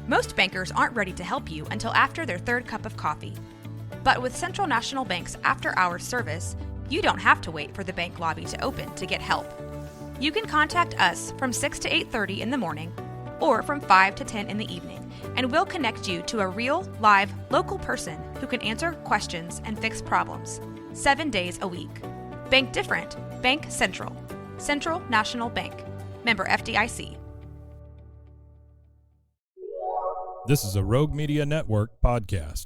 Most bankers aren't ready to help you until after their third cup of coffee. But with Central National Bank's after-hours service, you don't have to wait for the bank lobby to open to get help. You can contact us from 6 to 8:30 in the morning or from 5 to 10 in the evening, and we'll connect you to a real, live, local person who can answer questions and fix problems 7 days a week. Bank different. Bank Central. Central National Bank. Member FDIC. This is a Rogue Media Network podcast.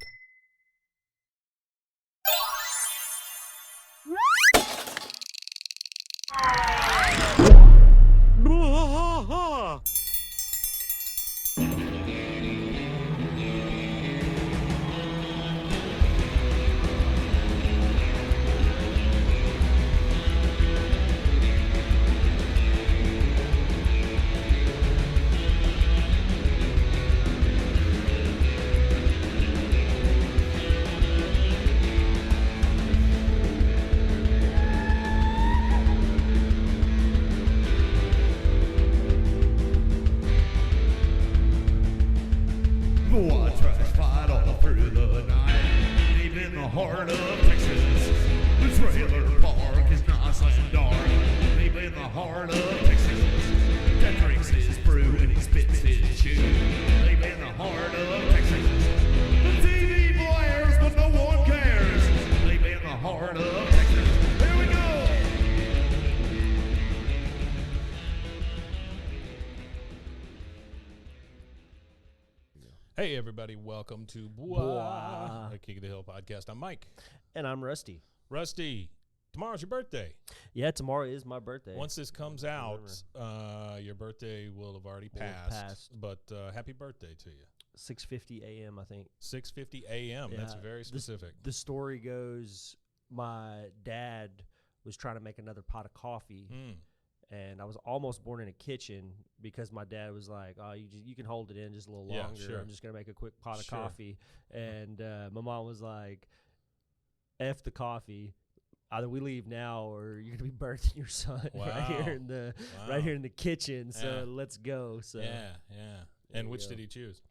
Hey everybody, welcome to a Kick of the Hill podcast. I'm Mike. And I'm Rusty. Rusty, tomorrow's your birthday. Yeah, tomorrow is my birthday. Once this comes out, your birthday will have already passed. But happy birthday to you. 6:50 a.m., I think. 6:50 a.m. Yeah, that's very specific. The story goes, my dad was trying to make another pot of coffee. And I was almost born in a kitchen because my dad was like, "Oh, you can hold it in just a little longer. Sure. I'm just gonna make a quick pot of coffee." And my mom was like, "F the coffee. Either we leave now, or you're gonna be birthing your son right here in the kitchen. So let's go." So yeah. And which did he choose?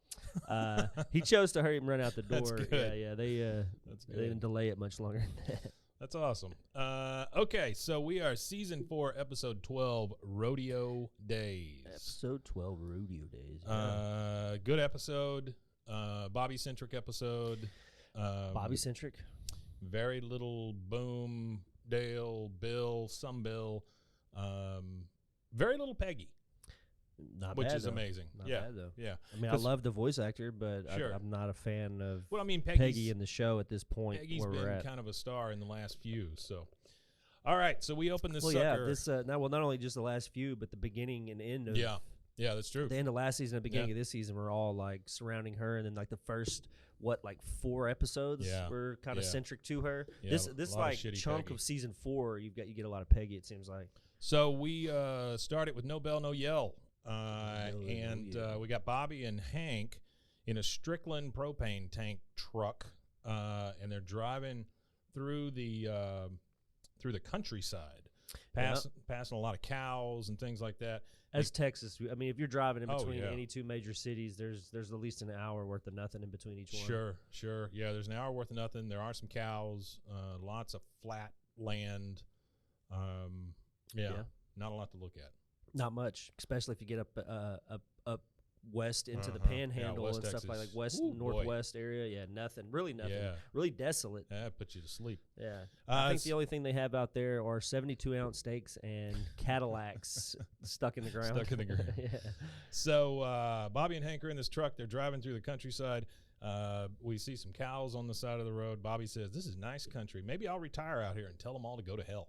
He chose to hurry and run out the door. That's good. Yeah. They didn't delay it much longer than that. That's awesome. Okay, so we are season 4, episode 12, Rodeo Days. Episode 12, Rodeo Days. Yeah. Good episode. Bobby-centric episode. Bobby-centric? Very little Boom, Dale, Bill, some Bill. Very little Peggy. Which is amazing. Not bad, though. Yeah. I mean, I love the voice actor, but I'm not a fan of Peggy in the show at this point. Peggy's been kind of a star in the last few. So, all right. So we open this sucker. Not only just the last few, but the beginning and end of. Yeah, that's true. The end of last season, the beginning of this season, were all like surrounding her, and then like the first 4 episodes were kind of centric to her. Yeah, this like chunk Peggy. Of season 4, you get a lot of Peggy. It seems like. So we started with No Bell, No Yell. We got Bobby and Hank in a Strickland propane tank truck, and they're driving through the countryside, passing a lot of cows and things like that. As Texas, I mean, if you're driving in between any two major cities, there's at least an hour worth of nothing in between each one. Sure. Yeah, there's an hour worth of nothing. There are some cows, lots of flat land. Not a lot to look at. Not much, especially if you get up west into the Panhandle and Texas. Stuff like west northwest area. Yeah, nothing. Really nothing. Yeah. Really desolate. That puts you to sleep. Yeah. I think the only thing they have out there are 72-ounce steaks and Cadillacs stuck in the ground. Yeah. So Bobby and Hank are in this truck. They're driving through the countryside. We see some cows on the side of the road. Bobby says, "This is nice country. Maybe I'll retire out here and tell them all to go to hell."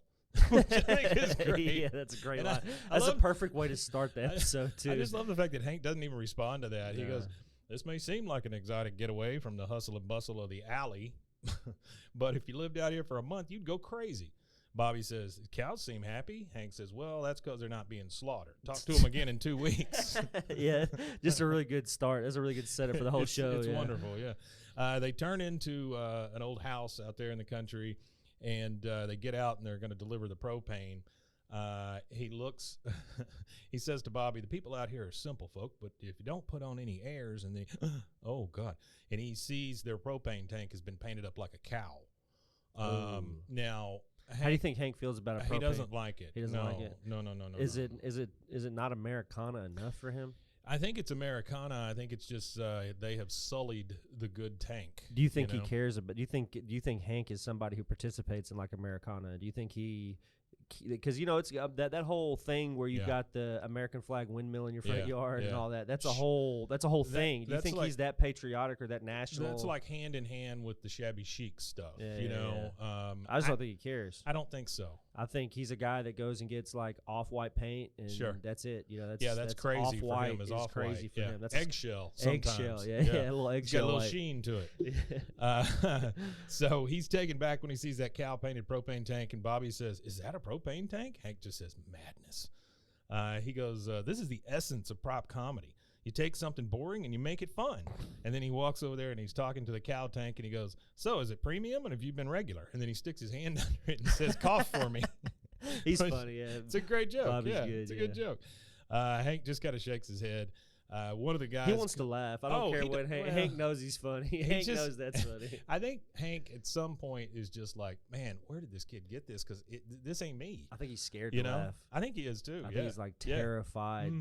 Which I think is great. Yeah, that's a great line. That's a perfect way to start the episode, too. I just love the fact that Hank doesn't even respond to that. He goes, "This may seem like an exotic getaway from the hustle and bustle of the alley, but if you lived out here for a month, you'd go crazy." Bobby says, "Cows seem happy." Hank says, "Well, that's because they're not being slaughtered. Talk to them again in 2 weeks." Yeah, just a really good start. That's a really good setup for the whole show. It's wonderful, yeah. They turn into an old house out there in the country, and they get out and they're going to deliver the propane. He looks, he says to Bobby, the people out here are simple folk, but if you don't put on any airs and they, oh God. And he sees their propane tank has been painted up like a cow. Now, how do you think Hank feels about a propane? He doesn't like it. He doesn't like it. No. Is it not Americana enough for him? I think it's Americana. I think it's just they have sullied the good tank. Do you think he cares about? Do you think Hank is somebody who participates in like Americana? Do you think he? Because it's that whole thing where you've got the American flag windmill in your front yard and all that. That's a whole thing. Do you think he's that patriotic or that national? That's like hand in hand with the shabby chic stuff. I just don't think he cares. I don't think so. I think he's a guy that goes and gets like off-white paint and that's it. That's crazy for him. Is crazy for him. That's eggshell. Sometimes. Eggshell, a little eggshell. Got a little sheen to it. So he's taken back when he sees that cow-painted propane tank, and Bobby says, "Is that a propane tank?" Hank just says, "Madness." He goes, "This is the essence of prop comedy. You take something boring and you make it fun." And then he walks over there and he's talking to the cow tank and he goes, "So is it premium and have you been regular?" And then he sticks his hand under it and says, "Cough for me." He's funny, yeah. It's a great joke. Bobby's good, it's a good joke. Hank just kind of shakes his head. One of the guys, he wants to laugh. I don't care what Hank knows. He's funny. Hank knows that's funny. I think Hank at some point is just like, man, where did this kid get this? Because this ain't me. I think he's scared to laugh. I think he is too. I think he's like terrified.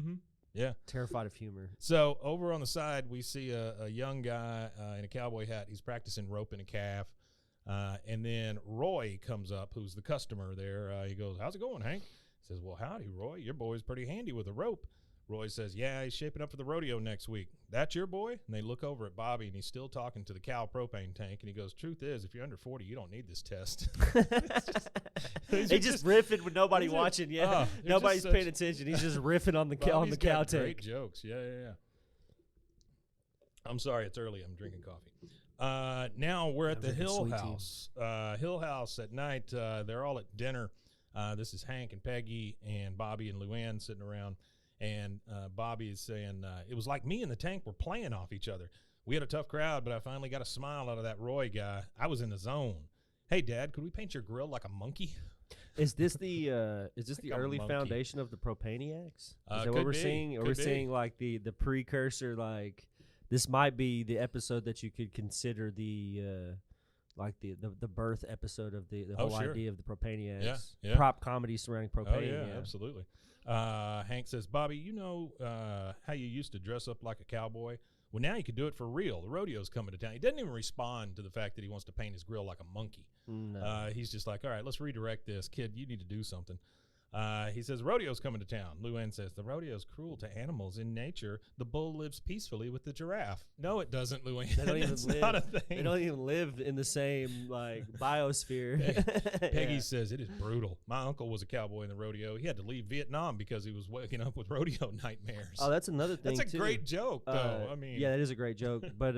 Yeah, terrified of humor. So over on the side, we see a young guy in a cowboy hat. He's practicing roping a calf. And then Roy comes up, who's the customer there. He goes, "How's it going, Hank?" He says, "Well, howdy, Roy. Your boy's pretty handy with a rope." Roy says, "Yeah, he's shaping up for the rodeo next week." "That's your boy?" And they look over at Bobby, and he's still talking to the cow propane tank. And he goes, "Truth is, if you're under 40, you don't need this test." He's just riffing with nobody watching. Yeah, nobody's paying attention. He's just riffing on the cow tank. Great jokes. Yeah. I'm sorry, it's early. I'm drinking coffee. Now we're at the Hill House. Hill House at night. They're all at dinner. This is Hank and Peggy and Bobby and Luann sitting around. And Bobby is saying, "It was like me and the tank were playing off each other. We had a tough crowd, but I finally got a smile out of that Roy guy. I was in the zone. Hey, Dad, could we paint your grill like a monkey?" Is this the early foundation of the Propaniacs? Is that what we're seeing? Or we're seeing like the precursor? Like this might be the episode that you could consider the birth episode of the whole idea of the Propaniacs. Yeah. Prop comedy surrounding propane. Oh yeah, absolutely. Hank says, "Bobby, you know how you used to dress up like a cowboy? Well, now you can do it for real. The rodeo's coming to town." He doesn't even respond to the fact that he wants to paint his grill like a monkey. No. He's just like, "All right, let's redirect this. Kid, you need to do something." He says, "Rodeo's coming to town." Luann says, "The rodeo's cruel to animals. In nature, the bull lives peacefully with the giraffe." "No, it doesn't, Luann. They don't even live. Not a thing. They don't even live in the same biosphere." Peggy says, "It is brutal. My uncle was a cowboy in the rodeo. He had to leave Vietnam because he was waking up with rodeo nightmares." Oh, that's another thing. That's a great joke, though. I mean, yeah, that is a great joke. But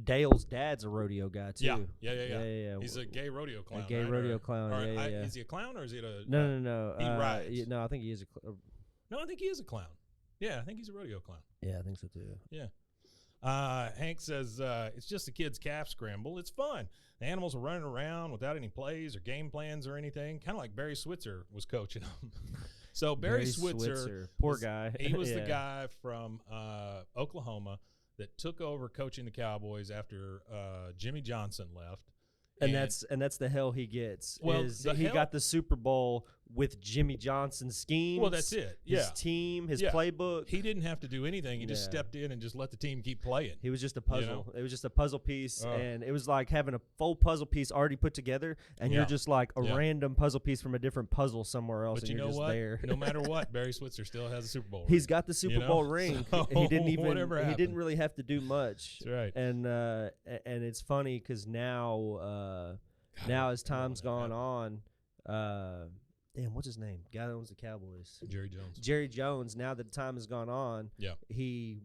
Dale's dad's a rodeo guy too. Yeah. He's a gay rodeo clown. A gay rodeo clown. Yeah. Is he a clown or is he a? No. He rides. No, I think he is No, I think he is a clown. Yeah, I think he's a rodeo clown. Yeah, I think so too. Yeah. Hank says it's just a kid's calf scramble. It's fun. The animals are running around without any plays or game plans or anything, kind of like Barry Switzer was coaching them. So Barry Switzer, poor guy. He was the guy from Oklahoma that took over coaching the Cowboys after Jimmy Johnson left. And that's the hell he gets. Well, he got the Super Bowl with Jimmy Johnson's schemes. Well, that's it. His team, his playbook. He didn't have to do anything. He just stepped in and just let the team keep playing. He was just a puzzle. It was just a puzzle piece, and it was like having a full puzzle piece already put together, and you're just like a random puzzle piece from a different puzzle somewhere else, but and you're just what? there. No matter what, Barry Switzer still has a Super Bowl ring. He's got the Super Bowl ring. So, he didn't even. He didn't really have to do much. That's right. And it's funny because now as time's gone on, damn, what's his name? Guy that owns the Cowboys. Jerry Jones. Jerry Jones. Now that the time has gone on, Yeah. he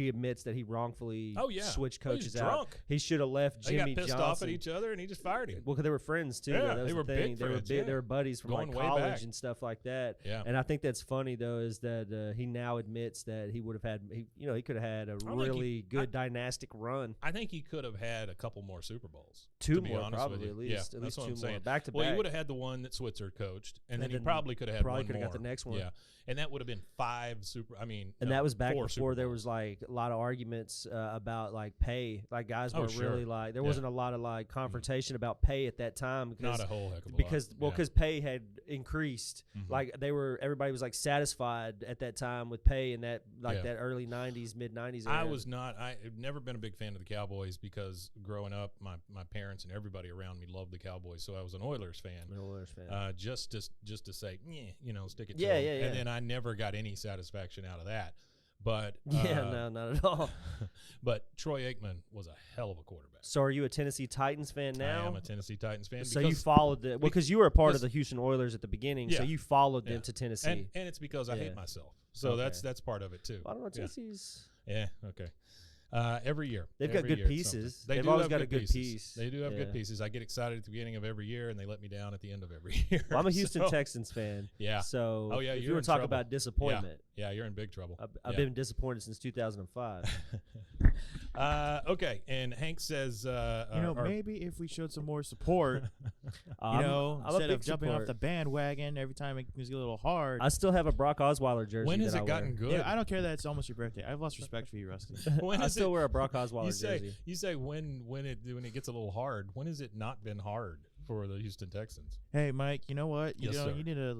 admits that he wrongfully switched coaches He's out. drunk. He should have left Jimmy They got pissed Johnson off at each other, and he just fired him. Well, because they were friends too. Yeah, that was they were the thing. big They were friends, big. yeah. They were buddies from Going like way college back. and stuff like that. Yeah. And I think that's funny though, is that he now admits that he would have had. He could have had a really good dynastic run. I think he could have had a couple more Super Bowls. Two to be more, honest probably with you. at least. Yeah, At least that's what two I'm saying. more back to Well, he back. would have had the one that Switzer coached, and then he then probably could have had one could have more. got the next one. Yeah, and that would have been 5 Super. I mean, And no, that was back 4 before Super there Bowls. was like a lot of arguments about like pay. Like guys were sure. really like there Yeah. wasn't a lot of like confrontation about pay at that time because Not a whole heck of a because lot. because pay had increased. Like everybody was like satisfied at that time with pay in that that early 90s, mid 90s era. I've never been a big fan of the Cowboys because growing up, my parents and everybody around me loved the Cowboys, so I was an Oilers fan. Just to say, stick it to them. Yeah. And then I never got any satisfaction out of that. But no, not at all. But Troy Aikman was a hell of a quarterback. So are you a Tennessee Titans fan now? I am a Tennessee Titans fan. So you followed because you were a part of the Houston Oilers at the beginning. So you followed them to Tennessee, and it's because I hate myself. So that's part of it too. I don't know, Tennessee's. Yeah. Okay. Every year. They've got good pieces. They've always got a good piece. They do have good pieces. I get excited at the beginning of every year, and they let me down at the end of every year. Well, I'm a Houston Texans fan. Yeah. So if you you're were in talking trouble. about disappointment. Yeah, you're in big trouble. I've been disappointed since 2005. Okay, and Hank says, maybe if we showed some more support, instead of jumping off the bandwagon every time it was a little hard. I still have a Brock Osweiler jersey. When has it gotten good? Yeah, I don't care that it's almost your birthday. I've lost respect for you, Rusty. I still wear a Brock Osweiler jersey. You say when it gets a little hard. When has it not been hard for the Houston Texans? Hey, Mike, you know what? You need to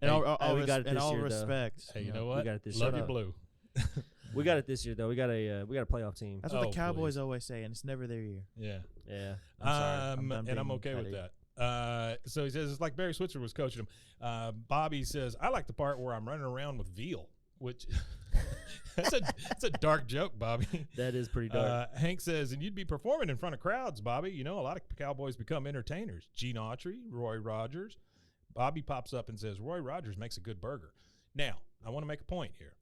in all respect. Hey, you know what? We got it this Love year. you, blue. We got it this year though. We got a playoff team. That's what the Cowboys always say, and it's never their year. Yeah. I'm sorry. And I'm okay with that. So he says it's like Barry Switzer was coaching him. Bobby says I like the part where I'm running around with veal, which that's a dark joke, Bobby. That is pretty dark. Hank says, and you'd be performing in front of crowds, Bobby. A lot of Cowboys become entertainers. Gene Autry, Roy Rogers. Bobby pops up and says, Roy Rogers makes a good burger. Now, I want to make a point here.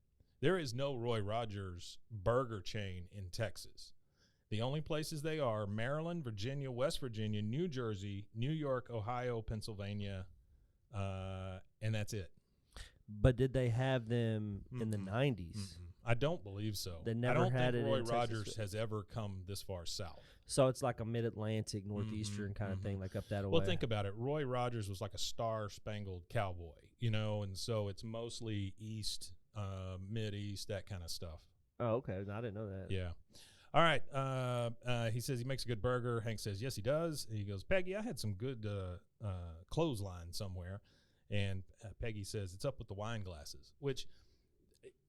There is no Roy Rogers burger chain in Texas. The only places they are Maryland, Virginia, West Virginia, New Jersey, New York, Ohio, Pennsylvania, and that's it. But did they have them in the 90s? I don't believe so. They never had it in Roy Rogers Texas. has ever come this far south. So it's like a mid-Atlantic, northeastern kind of thing, like up that way. Well, think about it. Roy Rogers was like a star-spangled cowboy, and so it's mostly east, mid-east, that kind of stuff. Oh, okay. No, I didn't know that. Yeah. All right. He says he makes a good burger. Hank says, yes, he does. And he goes, Peggy, I had some good clothesline somewhere. And Peggy says, it's up with the wine glasses, which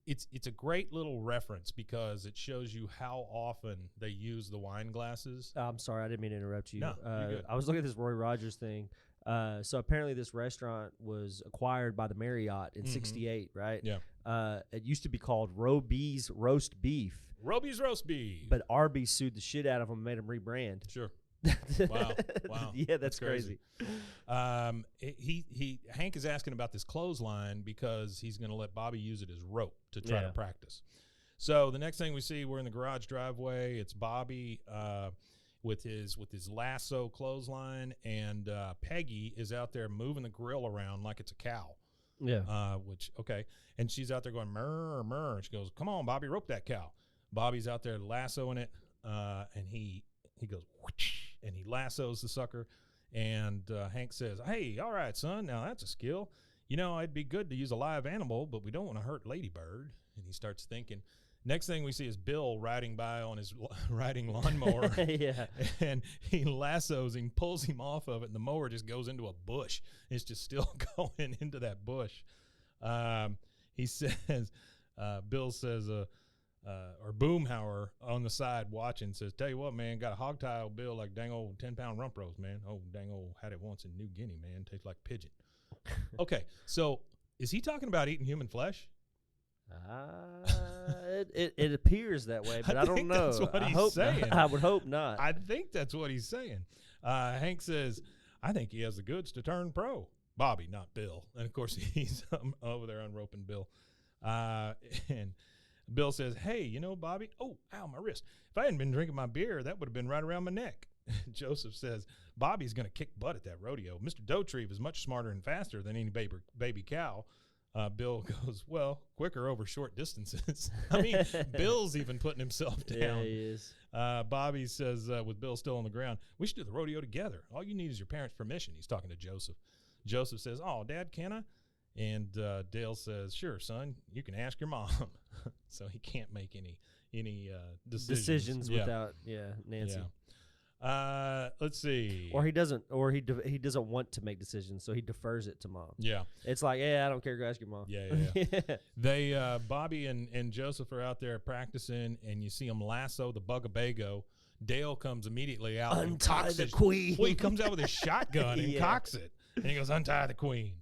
it's a great little reference because it shows you how often they use the wine glasses. I'm sorry. I didn't mean to interrupt you. No, you're good. I was looking at this Roy Rogers thing. So apparently this restaurant was acquired by the Marriott in 68, right? Yeah. It used to be called Roby's Roast Beef. Roby's Roast Beef. But Arby's sued the shit out of them and made them rebrand. Sure. Wow. Yeah, that's crazy. Hank is asking about this clothesline because he's going to let Bobby use it as rope to try to practice. So the next thing we see, we're in the garage driveway. It's Bobby with his lasso clothesline, and Peggy is out there moving the grill around like it's a cow. Yeah. And she's out there going murr murr. She goes, "Come on, Bobby, rope that cow." Bobby's out there lassoing it, and he goes whoosh, and he lassos the sucker. And Hank says, "Hey, all right, son. Now that's a skill. It'd be good to use a live animal, but we don't want to hurt Ladybird." And he starts thinking. Next thing we see is Bill riding by on his riding lawnmower. Yeah. And he lassos him, pulls him off of it, and the mower just goes into a bush. It's just still going into that bush. He says, Bill says, or Boomhauer on the side watching says, "Tell you what, man, got a hog tie old Bill like dang old 10-pound rump roast, man. Oh, dang old had it once in New Guinea, man. Tastes like pigeon." Okay, so is he talking about eating human flesh? It appears that way, but I don't know. That's what he's saying. I would hope not. I think that's what he's saying. Hank says, I think he has the goods to turn pro. Bobby, not Bill. And, of course, he's over there unroping Bill. And Bill says, hey, you know, Bobby, oh, ow, my wrist. If I hadn't been drinking my beer, that would have been right around my neck. Joseph says, Bobby's going to kick butt at that rodeo. Mr. Dotrieve is much smarter and faster than any baby cow. Bill goes, well, quicker over short distances. I mean, Bill's even putting himself down. Yeah, he is. Bobby says, with Bill still on the ground, we should do the rodeo together. All you need is your parents' permission. He's talking to Joseph. Joseph says, oh, Dad, can I? And Dale says, sure, son, you can ask your mom. So he can't make any decisions without Nancy. Yeah. Let's see. Or he doesn't want to make decisions, so he defers it to mom. Yeah. It's like, I don't care, go ask your mom. Yeah. They Bobby and Joseph are out there practicing, and you see them lasso the Bugabago. Dale comes immediately out and cocks the queen. Well, he comes out with his shotgun and cocks it. And he goes, untie the queen.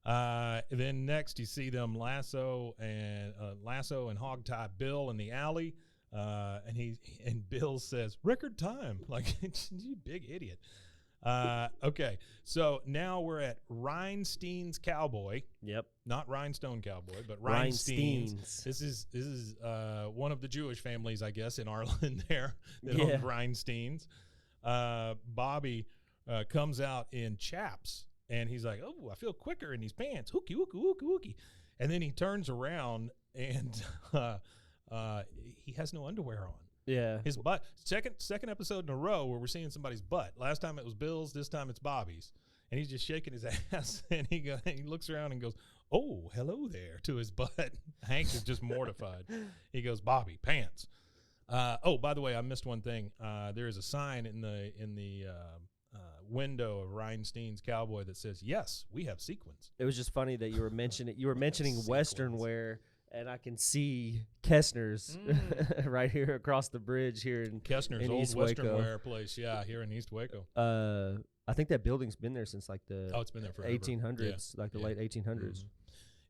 Then next you see them lasso and hog-tie Bill in the alley. And Bill says, record time. Like, you big idiot. Okay, so now we're at Rhinestein's Cowboy. Yep. Not Rhinestone Cowboy, but Rhinestein's. This is one of the Jewish families, I guess, in Ireland there that owns Rhinestein's. Bobby comes out in chaps, and he's like, oh, I feel quicker in these pants. Hooky, hooky, hooky, hooky. And then he turns around, and he has no underwear on. Yeah. His butt. Second episode in a row where we're seeing somebody's butt. Last time it was Bill's. This time it's Bobby's. And he's just shaking his ass. And he looks around and goes, oh, hello there, to his butt. Hank is just mortified. He goes, Bobby, pants. Oh, by the way, I missed one thing. There is a sign in the window of Rhinestein's Cowboy that says, yes, we have sequins. It was just funny that you were mentioning Western wear. And I can see Kessner's right here across the bridge here in Kessner's in old East Western Waco. wear place, here in East Waco. I think that building's been there since like the it's been there forever. 1800s, like the late 1800s. Mm-hmm.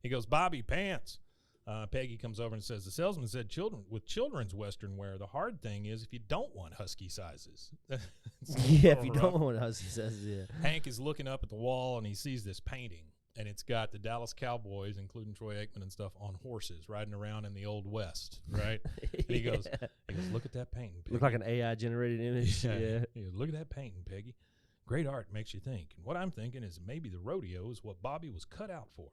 He goes, Bobby, pants. Peggy comes over and says, the salesman said children's Western wear, the hard thing is if you don't want husky sizes. If you don't want husky sizes, yeah. Hank is looking up at the wall, and he sees this painting. And it's got the Dallas Cowboys, including Troy Aikman and stuff, on horses riding around in the Old West, right? And he goes, look at that painting, Peggy. Look like an AI-generated image. Yeah. He goes, look at that painting, Peggy. Great art makes you think. And what I'm thinking is maybe the rodeo is what Bobby was cut out for.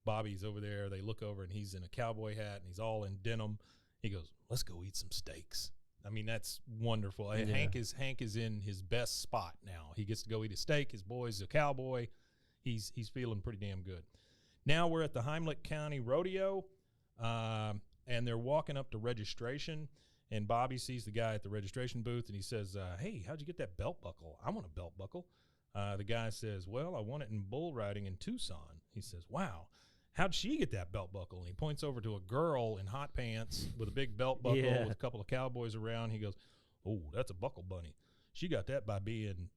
Bobby's over there. They look over, and he's in a cowboy hat, and he's all in denim. He goes, let's go eat some steaks. I mean, that's wonderful. Yeah. Hank is in his best spot now. He gets to go eat a steak. His boy's a cowboy. He's feeling pretty damn good. Now we're at the Heimlich County Rodeo, and they're walking up to registration, and Bobby sees the guy at the registration booth, and he says, hey, how'd you get that belt buckle? I want a belt buckle. The guy says, well, I won it in bull riding in Tucson. He says, wow, how'd she get that belt buckle? And he points over to a girl in hot pants with a big belt buckle with a couple of cowboys around. He goes, oh, that's a buckle bunny. She got that by being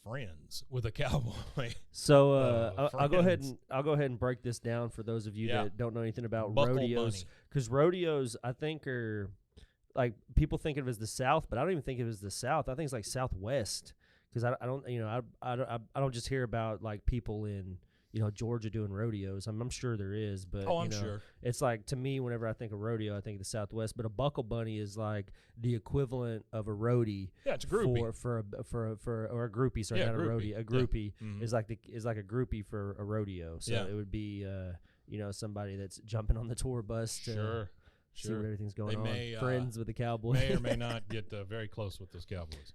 friends with a cowboy. So I'll go ahead and break this down for those of you that don't know anything about rodeos, because rodeos I think are like people think of it as the South, but I don't even think of it as the South. I think it's like Southwest, because I don't just hear about like people in Georgia doing rodeos. I'm sure there is, but I'm sure. It's like, to me, whenever I think of rodeo, I think of the Southwest. But a buckle bunny is like the equivalent of a roadie. Yeah, it's a groupie for a groupie. Sorry, not a roadie. A groupie is like a groupie for a rodeo. So it would be somebody that's jumping on the tour bus to see where everything's going on. Friends with the cowboy. May or may not get very close with those cowboys.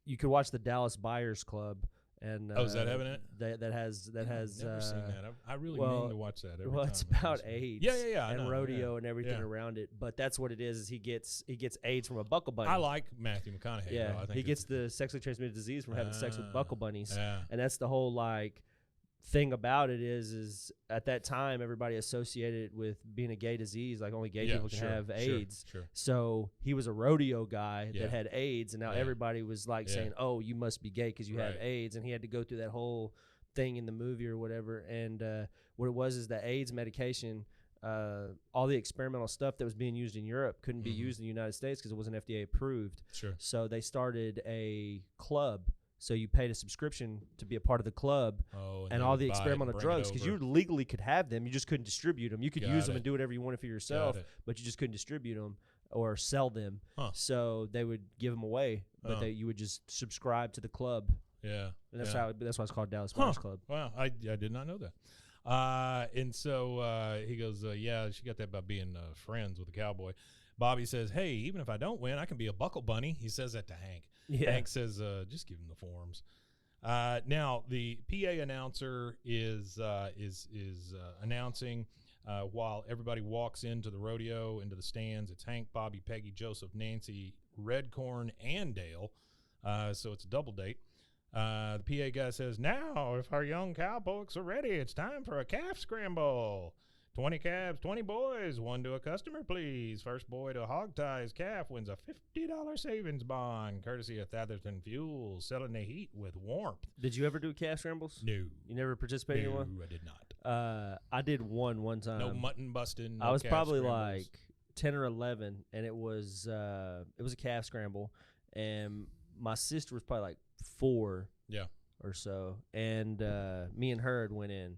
You could watch the Dallas Buyers Club. And is that having it? That has never seen that. I really mean to watch that. Every time it's about AIDS. Yeah. And rodeo and everything around it. But that's what it is he gets AIDS from a buckle bunny. I like Matthew McConaughey. Yeah, I think he gets the sexually transmitted disease from having sex with buckle bunnies. Yeah. And that's the whole like thing about it is at that time everybody associated it with being a gay disease, like only gay people can have AIDS. Sure. So he was a rodeo guy that had AIDS, and now everybody was like saying, oh, you must be gay because you have AIDS, and he had to go through that whole thing in the movie or whatever. And what it was is that AIDS medication, all the experimental stuff that was being used in Europe couldn't be used in the United States because it wasn't FDA approved. Sure. So they started a club So you paid a subscription to be a part of the club, and all the experimental drugs, because you legally could have them, you just couldn't distribute them. You could use them and do whatever you wanted for yourself, but you just couldn't distribute them or sell them. So they would give them away, but you would just subscribe to the club. Yeah, and that's why it's called Dallas Buyers Club. Wow, I did not know that. And so he goes, yeah, she got that by being friends with the cowboy. Bobby says, hey, even if I don't win, I can be a buckle bunny. He says that to Hank. Yeah. Hank says, just give him the forms. Now, the PA announcer is announcing while everybody walks into the rodeo, into the stands. It's Hank, Bobby, Peggy, Joseph, Nancy, Redcorn, and Dale. So it's a double date. The PA guy says, now, if our young cowpokes are ready, it's time for a calf scramble. 20 calves, 20 boys, one to a customer, please. First boy to hog tie his calf wins a $50 savings bond, courtesy of Thatherton Fuel, selling the heat with warmth. Did you ever do calf scrambles? No. You never participated in one? No, I did not. I did one time. No mutton busting. No I was probably scrambles. like 10 or 11, and it was a calf scramble, and my sister was probably like 4 or so, and me and her had went in.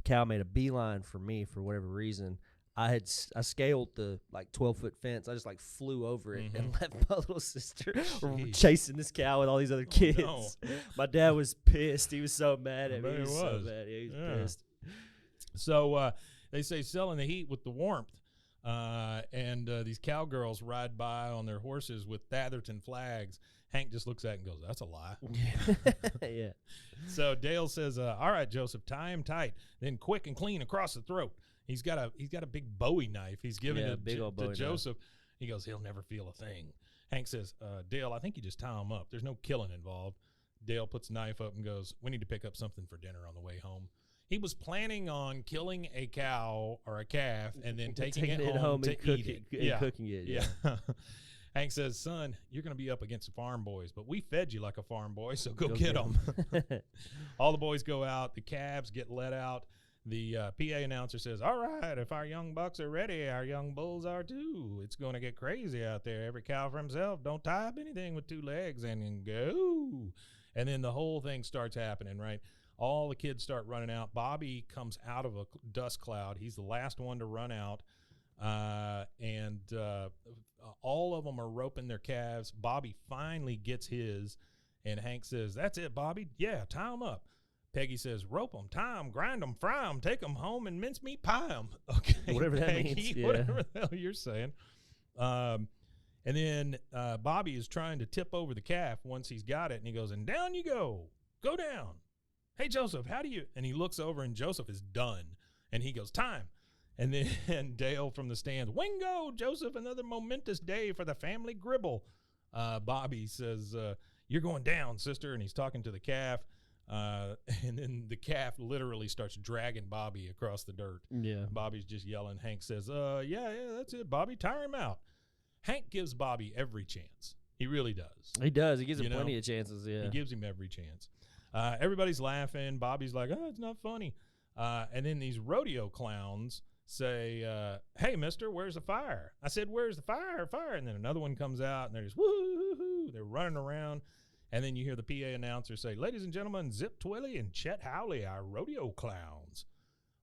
Cal made a beeline for me for whatever reason. I scaled the 12-foot fence. I just flew over it and left my little sister chasing this cow with all these other kids. Oh, no. My dad was pissed. He was so mad at me. He was so mad. He was pissed. So they say selling the heat with the warmth. And these cowgirls ride by on their horses with Thatherton flags. Hank just looks at it and goes, that's a lie. Yeah. So Dale says, all right, Joseph, tie him tight, then quick and clean across the throat. He's got a big Bowie knife he's giving to Joseph. He goes, he'll never feel a thing. Hank says, Dale, I think you just tie him up. There's no killing involved. Dale puts the knife up and goes, we need to pick up something for dinner on the way home. He was planning on killing a cow or a calf and then taking it home to eat it. Cooking it. Yeah. Hank says, son, you're going to be up against the farm boys, but we fed you like a farm boy, so go get them. All the boys go out. The calves get let out. The PA announcer says, all right, if our young bucks are ready, our young bulls are too. It's going to get crazy out there. Every cow for himself. Don't tie up anything with 2 legs and then go. And then the whole thing starts happening, right? All the kids start running out. Bobby comes out of a dust cloud. He's the last one to run out. And all of them are roping their calves. Bobby finally gets his, and Hank says, that's it, Bobby. Yeah, tie them up. Peggy says, rope them, tie them, grind them, fry them, take them home, and mincemeat pie them. Okay, whatever that Peggy, means. Yeah. Whatever the hell you're saying. And then Bobby is trying to tip over the calf once he's got it, and he goes, and down you go. Go down. Hey, Joseph, how do you? And he looks over, and Joseph is done. And he goes, time. And then Dale from the stands, wingo, Joseph, another momentous day for the family gribble. Bobby says, you're going down, sister. And he's talking to the calf. And then the calf literally starts dragging Bobby across the dirt. Yeah. Bobby's just yelling. Hank says, yeah, that's it, Bobby. Tire him out. Hank gives Bobby every chance. He really does. He does. He gives him plenty of chances, yeah. He gives him every chance. Everybody's laughing. Bobby's like, oh, it's not funny. And then these rodeo clowns say, hey, mister, where's the fire? I said, where's the fire? Fire. And then another one comes out, and they're just, woo-hoo-hoo. They're running around. And then you hear the PA announcer say, ladies and gentlemen, Zip Twilly and Chet Howley, our rodeo clowns.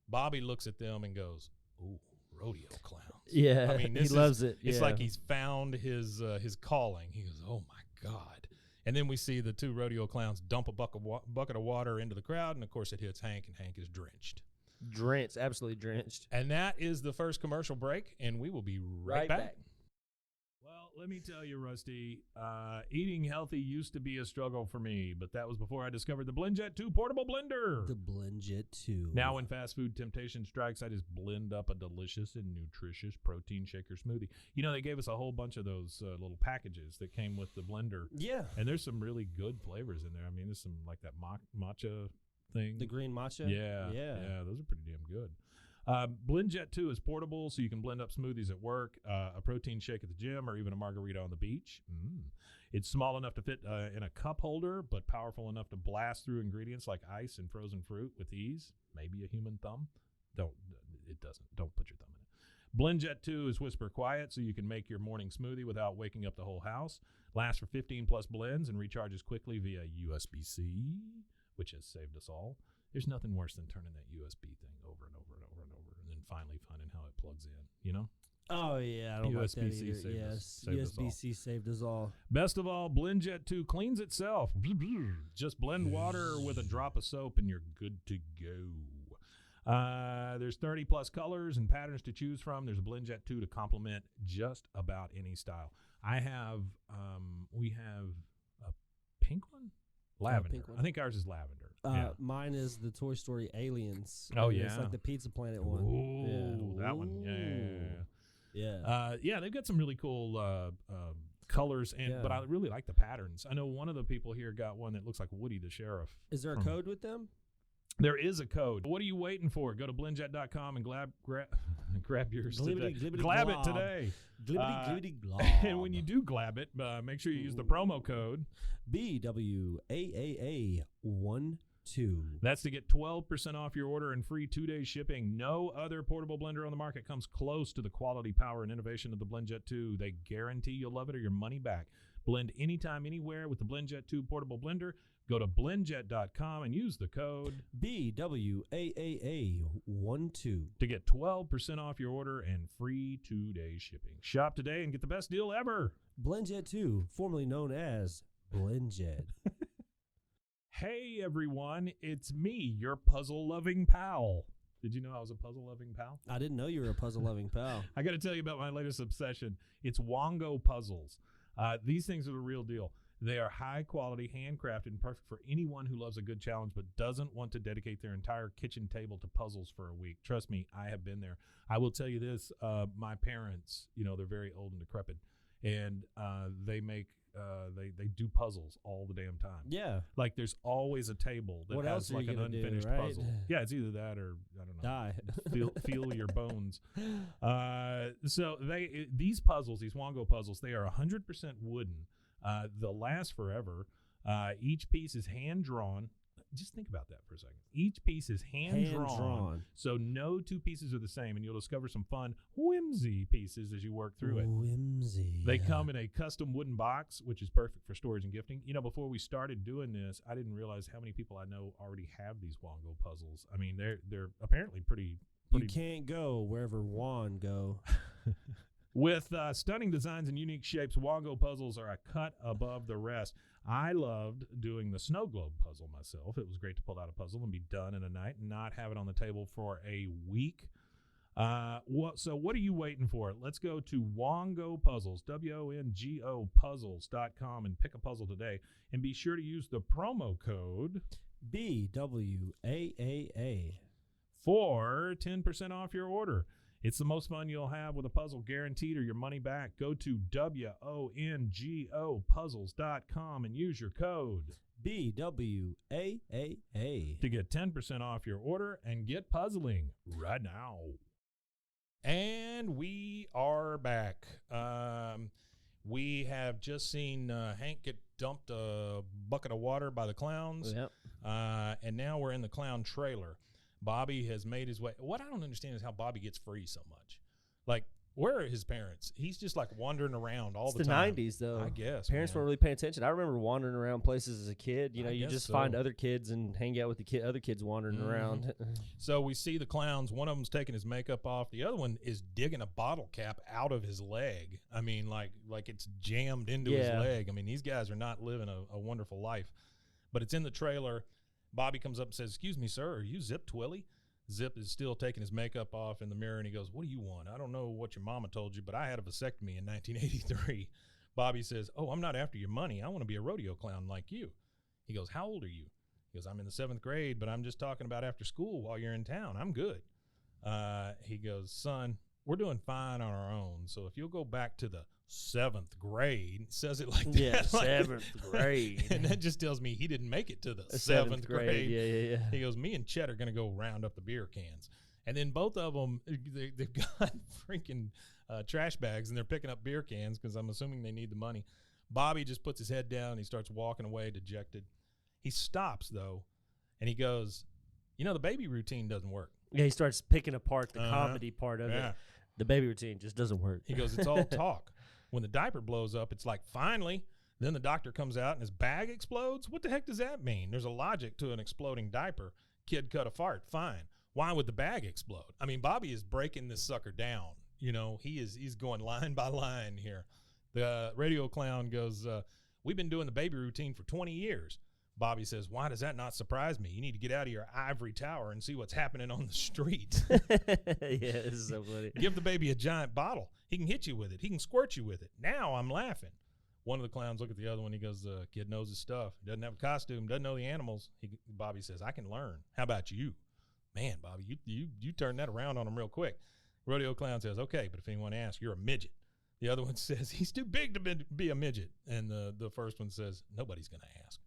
Bobby looks at them and goes, ooh, rodeo clowns. Yeah, I mean, he loves it. It's like he's found his calling. He goes, oh, my God. And then we see the 2 rodeo clowns dump a bucket of water into the crowd, and, of course, it hits Hank, and Hank is drenched. Drenched, absolutely drenched. And that is the first commercial break, and we will be right back. Well, let me tell you, Rusty, eating healthy used to be a struggle for me, but that was before I discovered the BlendJet 2 portable blender. The BlendJet 2. Now when fast food temptation strikes, I just blend up a delicious and nutritious protein shaker smoothie. You know, they gave us a whole bunch of those little packages that came with the blender. Yeah. And there's some really good flavors in there. I mean, there's some like that matcha thing. The green matcha? Yeah. Those are pretty damn good. BlendJet 2 is portable, so you can blend up smoothies at work, a protein shake at the gym, or even a margarita on the beach. It's small enough to fit in a cup holder, but powerful enough to blast through ingredients like ice and frozen fruit with ease. Maybe a human thumb. Don't put your thumb in it. BlendJet 2 is whisper quiet, so you can make your morning smoothie without waking up the whole house. Lasts for 15-plus blends and recharges quickly via USB-C, which has saved us all. There's nothing worse than turning that USB thing over and over and over and over, and then finally finding how it plugs in, you know? Oh, yeah, I don't like that either. Yes, USB-C saved us all. Best of all, BlendJet 2 cleans itself. Just blend water with a drop of soap, and you're good to go. There's 30-plus colors and patterns to choose from. There's a BlendJet 2 to complement just about any style. We have a pink one? Lavender. Pink one. I think ours is lavender. Mine is the Toy Story Aliens. Oh, yeah. It's like the Pizza Planet one. Ooh, that one. Yeah. They've got some really cool colors, but I really like the patterns. I know one of the people here got one that looks like Woody the Sheriff. Is there a code with them? There is a code. What are you waiting for? Go to blendjet.com and grab yours today. Glab it today. And when you do glab it, make sure you use the promo code BWAAA12. That's to get 12% off your order and free 2-day shipping. No other portable blender on the market comes close to the quality, power, and innovation of the BlendJet 2. They guarantee you'll love it or your money back. Blend anytime, anywhere with the BlendJet 2 portable blender. Go to blendjet.com and use the code BWAAA12 to get 12% off your order and free 2-day shipping. Shop today and get the best deal ever. BlendJet 2, formerly known as BlendJet. Hey, everyone. It's me, your puzzle-loving pal. Did you know I was a puzzle-loving pal? I didn't know you were a puzzle-loving pal. I got to tell you about my latest obsession. It's Wongo puzzles. These things are the real deal. They are high quality, handcrafted, and perfect for anyone who loves a good challenge but doesn't want to dedicate their entire kitchen table to puzzles for a week. Trust me, I have been there. I will tell you this, my parents, they're very old and decrepit, and they do puzzles all the damn time. Yeah. Like there's always a table that has like an unfinished puzzle. Yeah, it's either that or, I don't know. Die. Feel your bones. So these puzzles, these Wongo puzzles, they are 100% wooden. They'll last forever. Each piece is hand-drawn. Just think about that for a second. Each piece is hand-drawn. So no two pieces are the same, and you'll discover some fun whimsy pieces as you work through it. Whimsy. They come in a custom wooden box, which is perfect for storage and gifting. Before we started doing this, I didn't realize how many people I know already have these Wongo puzzles. I mean, they're apparently pretty. You can't go wherever Juan go. With stunning designs and unique shapes, Wongo puzzles are a cut above the rest. I loved doing the snow globe puzzle myself. It was great to pull out a puzzle and be done in a night and not have it on the table for a week. So what are you waiting for? Let's go to Wongo Puzzles, WONGO puzzles.com, and pick a puzzle today. And be sure to use the promo code BWAAA for 10% off your order. It's the most fun you'll have with a puzzle, guaranteed, or your money back. Go to WONGO puzzles.com and use your code BWAAA to get 10% off your order and get puzzling right now. And we are back. We have just seen Hank get dumped a bucket of water by the clowns. Yep. And now we're in the clown trailer. Bobby has made his way. What I don't understand is how Bobby gets free so much. Like, where are his parents? He's just like wandering around all the time. It's the 90s, though. I guess. Parents weren't really paying attention. I remember wandering around places as a kid. You just find other kids and hang out with the other kids wandering around. So we see the clowns. One of them's taking his makeup off. The other one is digging a bottle cap out of his leg. I mean, like it's jammed into his leg. I mean, these guys are not living a wonderful life. But it's in the trailer. Bobby comes up and says, "Excuse me, sir, are you Zip Twilly?" Zip is still taking his makeup off in the mirror, and he goes, "What do you want? I don't know what your mama told you, but I had a vasectomy in 1983. Bobby says, "Oh, I'm not after your money. I want to be a rodeo clown like you." He goes, "How old are you?" He goes, "I'm in the 7th grade, but I'm just talking about after school while you're in town. I'm good." He goes, "Son, we're doing fine on our own, so if you'll go back to the 7th grade," says it like that. Yeah, 7th grade. And that just tells me he didn't make it to the 7th grade. Yeah. He goes, "Me and Chet are going to go round up the beer cans." And then both of them, they've got freaking trash bags, and they're picking up beer cans because I'm assuming they need the money. Bobby just puts his head down. He starts walking away dejected. He stops, though, and he goes, "The baby routine doesn't work." Yeah, he starts picking apart the comedy part of it. The baby routine just doesn't work. He goes, it's all talk. When the diaper blows up, it's like, finally. Then the doctor comes out and his bag explodes. What the heck does that mean? There's a logic to an exploding diaper. Kid cut a fart. Fine. Why would the bag explode? I mean, Bobby is breaking this sucker down. You know, he's going line by line here. The radio clown goes, we've been doing the baby routine for 20 years. Bobby says, why does that not surprise me? You need to get out of your ivory tower and see what's happening on the street. Yeah, this is so funny. Give the baby a giant bottle. He can hit you with it. He can squirt you with it. Now I'm laughing. One of the clowns look at the other one. He goes, kid knows his stuff. Doesn't have a costume. Doesn't know the animals. Bobby says, I can learn. How about you? Man, Bobby, you turned that around on him real quick. Rodeo clown says, okay, but if anyone asks, you're a midget. The other one says, he's too big to be a midget. And the first one says, nobody's going to ask.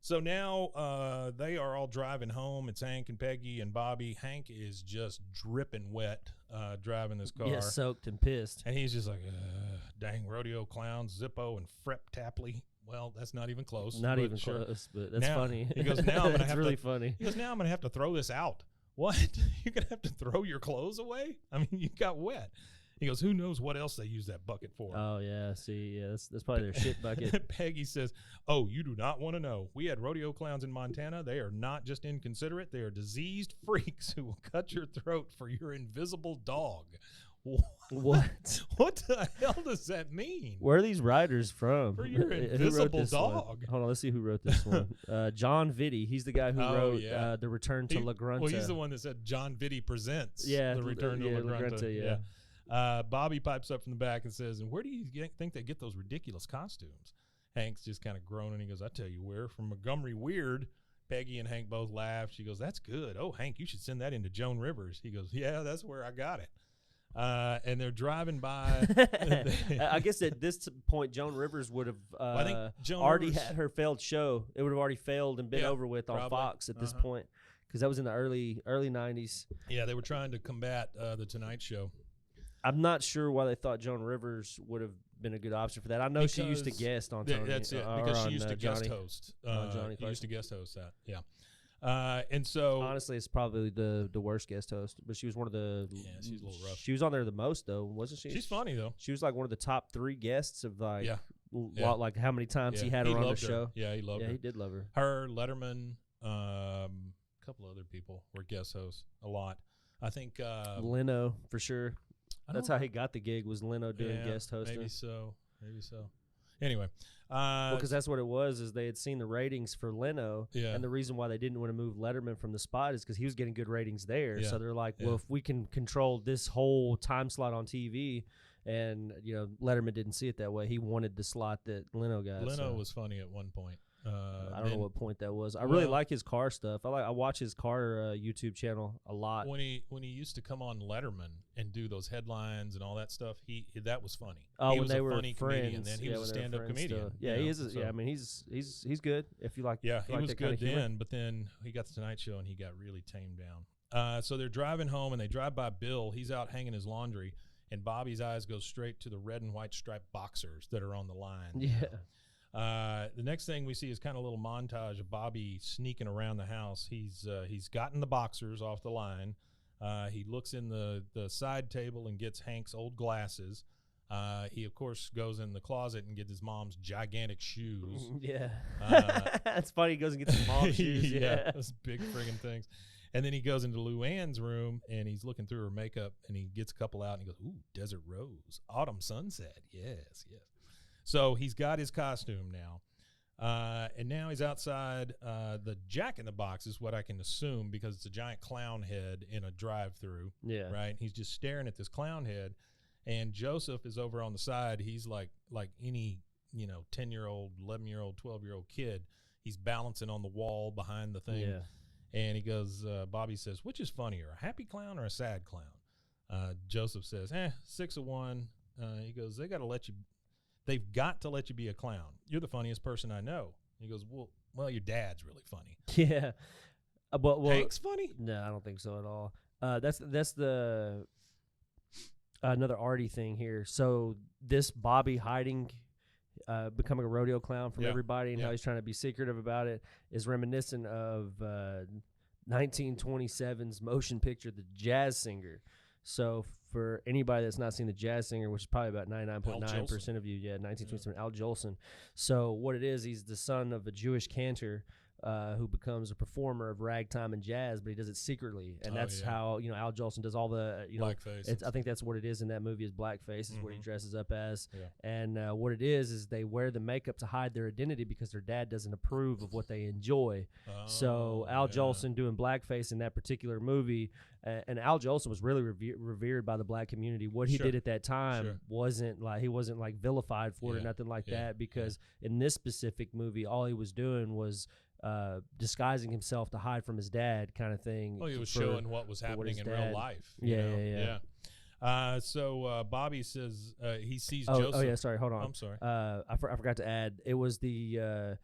So now they are all driving home. It's Hank and Peggy and Bobby. Hank is just dripping wet driving this car. Yeah, soaked and pissed. And he's just like, dang, rodeo clowns, Zippo and Frep Tapley. Well, that's not even close. Not even close, but that's now, funny. He goes, now I'm going to have really funny. He goes, now I'm going to have to throw this out. What? You're going to have to throw your clothes away? I mean, you got wet. He goes, who knows what else they use that bucket for? Oh, yeah. See, yeah, that's probably their shit bucket. Peggy says, oh, you do not want to know. We had rodeo clowns in Montana. They are not just inconsiderate. They are diseased freaks who will cut your throat for your invisible dog. What? What the hell does that mean? Where are these writers from? For your invisible dog. One? Hold on, let's see who wrote this one. John Vitti. He's the guy who wrote The Return to La Grunta. Well, he's the one that said John Vitti presents The Return to La Grunta. Yeah. Bobby pipes up from the back and says, and where do you think they get those ridiculous costumes? Hank's just kind of groaning. He goes, I tell you where, from Montgomery Weird. Peggy and Hank both laugh. She goes, that's good. Oh, Hank, you should send that into Joan Rivers. He goes, yeah, that's where I got it. And they're driving by. I guess at this point, Joan Rivers would have already had her failed show. It would have already failed and been over with on Fox at this point, because that was in the early 90s. Yeah, they were trying to combat the Tonight Show. I'm not sure why they thought Joan Rivers would have been a good option for that. I know she used to guest on Tony. That's it, because she used to guest host. Johnny used to guest host that, yeah. And so honestly, it's probably the worst guest host, but she was one of the. Yeah, she's a little rough. She was on there the most though, wasn't she? She's funny though. She was like one of the top 3 guests of like, like how many times he had her on the show. Yeah, he loved her. Yeah, he did love her. Her, Letterman, a couple other people were guest hosts a lot. I think Leno for sure. That's how he got the gig, was Leno doing guest hosting. Maybe so. Anyway, because that's what it was. Is they had seen the ratings for Leno, and the reason why they didn't want to move Letterman from the spot is because he was getting good ratings there. So they're like, well, if we can control this whole time slot on TV, and Letterman didn't see it that way. He wanted the slot that Leno got. Leno was funny at one point. I don't know what point that was. I really like his car stuff. I watch his car YouTube channel a lot. When he used to come on Letterman and do those headlines and all that stuff, that was funny. Oh, he when was they a were funny friends, comedian. Then he was a stand-up comedian. Yeah, he is. I mean, he's good. If you like, he was good then. But then he got the Tonight Show and he got really tamed down. So they're driving home and they drive by Bill. He's out hanging his laundry, and Bobby's eyes go straight to the red and white striped boxers that are on the line. Yeah. The next thing we see is kind of a little montage of Bobby sneaking around the house. He's gotten the boxers off the line. He looks in the side table and gets Hank's old glasses. He, of course, goes in the closet and gets his mom's gigantic shoes. Yeah. That's funny. He goes and gets his mom's shoes. Yeah. Those big friggin' things. And then he goes into Luann's room, and he's looking through her makeup, and he gets a couple out, and he goes, ooh, Desert Rose, Autumn Sunset. Yes. So he's got his costume now. And now he's outside. The Jack in the Box is what I can assume, because it's a giant clown head in a drive-through. Yeah. Right? He's just staring at this clown head. And Joseph is over on the side. He's like any, 10-year-old, 11-year-old, 12-year-old kid. He's balancing on the wall behind the thing. Yeah. And he goes, Bobby says, which is funnier, a happy clown or a sad clown? Joseph says, 6 of 1. He goes, they've got to let you be a clown. You're the funniest person I know. He goes, well, your dad's really funny. Yeah. Well, Hank's funny? No, I don't think so at all. That's the another arty thing here. So this Bobby hiding, becoming a rodeo clown from everybody, and how he's trying to be secretive about it, is reminiscent of 1927's motion picture, The Jazz Singer. So for anybody that's not seen The Jazz Singer, which is probably about 99.9% of you, 1927, Al Jolson. So what it is, he's the son of a Jewish cantor who becomes a performer of ragtime and jazz, but he does it secretly, and that's how Al Jolson does all the blackface. I think that's what it is in that movie is blackface is what he dresses up as, and what it is they wear the makeup to hide their identity because their dad doesn't approve of what they enjoy. So Al Jolson doing blackface in that particular movie, and Al Jolson was really revered by the black community. What he did at that time wasn't like vilified for it or nothing like that, because in this specific movie, all he was doing was disguising himself to hide from his dad, kind of thing. Well, he was showing what was happening in real life. So Bobby says he sees Joseph. Oh yeah, sorry, hold on. I'm sorry. I forgot to add. It was that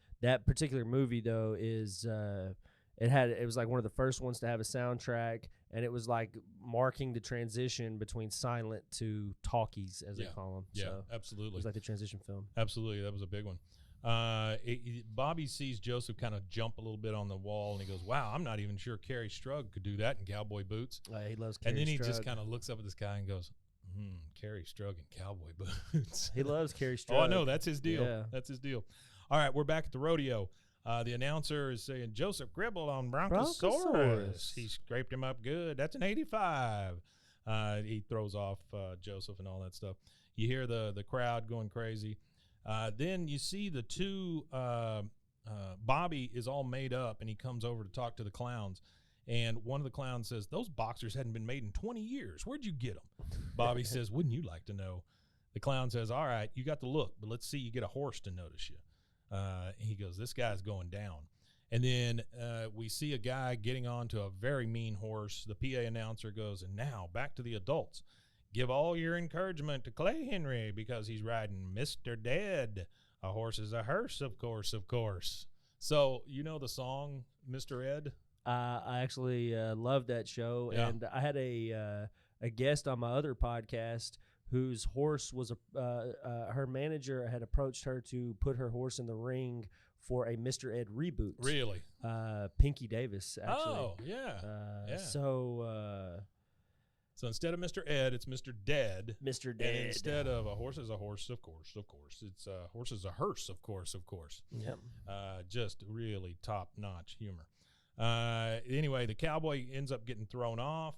particular movie though is it was like one of the first ones to have a soundtrack, and it was like marking the transition between silent to talkies, as they call them. Yeah, so absolutely. It was like the transition film. Absolutely, that was a big one. Bobby sees Joseph kind of jump a little bit on the wall, and he goes, "Wow, I'm not even sure Carrie Strug could do that in cowboy boots." He loves Carrie Strug. And then he just kind of looks up at this guy and goes, Carrie Strug in cowboy boots. He loves Carrie Strug. Oh, I know. That's his deal. Yeah. That's his deal. All right, we're back at the rodeo. The announcer is saying, Joseph Gribble on Bronchosaurus. He scraped him up good. That's an 85. He throws off Joseph and all that stuff. You hear the crowd going crazy. Then you see the two, Bobby is all made up, and he comes over to talk to the clowns. And one of the clowns says, those boxers hadn't been made in 20 years. Where'd you get them? Bobby says, wouldn't you like to know? The clown says, all right, you got the look, but let's see you get a horse to notice you. He goes, this guy's going down. And then we see a guy getting onto a very mean horse. The PA announcer goes, and now back to the adults. Give all your encouragement to Clay Henry because he's riding Mr. Dead. A horse is a hearse, of course, of course. So, you know the song, Mr. Ed? I actually loved that show, and I had a guest on my other podcast whose horse was her manager had approached her to put her horse in the ring for a Mr. Ed reboot. Really? Pinky Davis, actually. Oh, yeah. So instead of Mr. Ed, it's Mr. Dead. Mr. Dead. And instead of a horse is a horse, of course, of course. It's a horse is a hearse, of course, of course. Yep. Just really top-notch humor. Anyway, the cowboy ends up getting thrown off.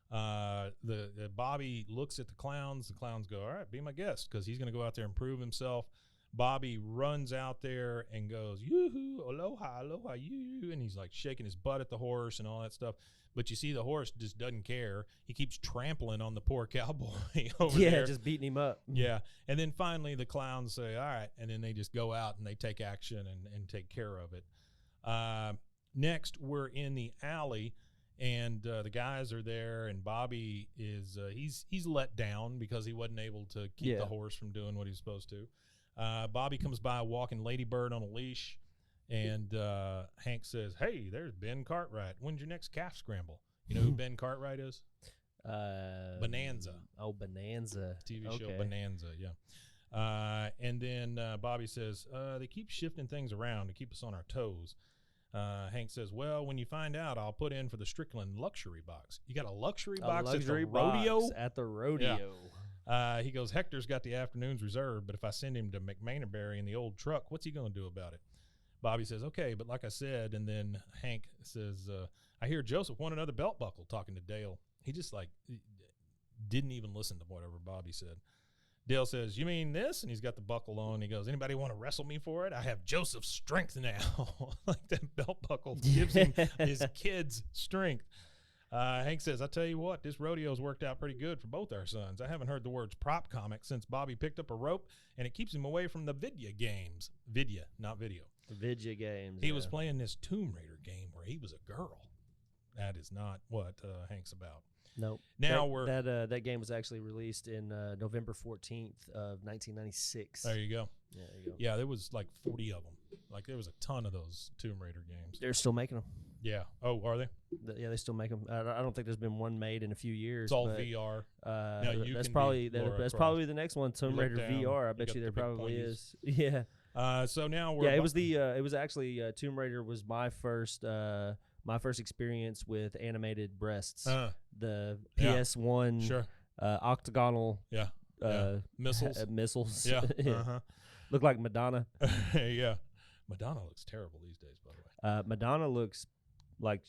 The Bobby looks at the clowns. The clowns go, all right, be my guest, because he's going to go out there and prove himself. Bobby runs out there and goes, yoo-hoo, aloha, aloha, you, and he's like shaking his butt at the horse and all that stuff. But you see the horse just doesn't care. He keeps trampling on the poor cowboy over there. Yeah, just beating him up. Yeah. And then finally the clowns say, all right, and then they just go out and they take action and take care of it. Next, we're in the alley, and the guys are there, and Bobby is he's let down because he wasn't able to keep the horse from doing what he was supposed to. Bobby comes by walking Ladybird on a leash, and Hank says, hey, there's Ben Cartwright. When's your next calf scramble? You know who Ben Cartwright is? Bonanza. Oh, Bonanza. TV show Bonanza, yeah. And then Bobby says, they keep shifting things around to keep us on our toes. Hank says, well, when you find out, I'll put in for the Strickland luxury box. You got a luxury box at the rodeo? At the rodeo. Yeah. He goes, Hector's got the afternoons reserved, but if I send him to McManerberry in the old truck, what's he going to do about it? Bobby says, okay, but like I said, and then Hank says, I hear Joseph won another belt buckle, talking to Dale. He just didn't even listen to whatever Bobby said. Dale says, you mean this? And he's got the buckle on. He goes, anybody want to wrestle me for it? I have Joseph's strength now. Like that belt buckle gives him his kid's strength. Hank says, I tell you what, this rodeo's worked out pretty good for both our sons. I haven't heard the words prop comic since Bobby picked up a rope, and it keeps him away from the Vidya games. Vidya, not video. The Vidya games. He was playing this Tomb Raider game where he was a girl. That is not what Hank's about. Nope. Now that game was actually released in November 14th of 1996. There you go. Yeah, there you go. Yeah, there was like 40 of them. Like there was a ton of those Tomb Raider games. They're still making them. Yeah. Oh, are they? Yeah, they still make them. I don't think there's been one made in a few years. It's all VR. That's probably the next one. Tomb Raider VR. I bet you there probably is. Yeah. So now we're. Yeah, it was actually Tomb Raider was my first experience with animated breasts. The PS1. Sure. octagonal missiles. Missiles. Yeah. Look like Madonna. Yeah. Madonna looks terrible these days, by the way. Madonna looks like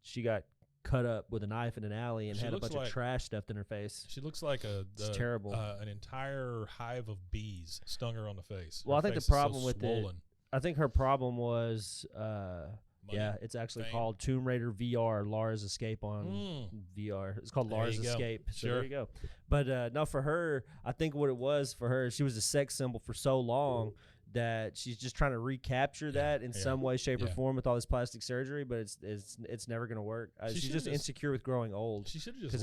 she got cut up with a knife in an alley and had a bunch of trash stuffed in her face. She looks like it's terrible. An entire hive of bees stung her on the face. Well, her I think the problem with it, I think her problem was, it's actually called Tomb Raider VR, Lara's Escape on VR. It's called Lara's Escape. So there you go. But no, for her, I think what it was for her, she was a sex symbol for so long that she's just trying to recapture that in some way, shape, or form with all this plastic surgery, but it's never going to work. She's just insecure with growing old. She should have just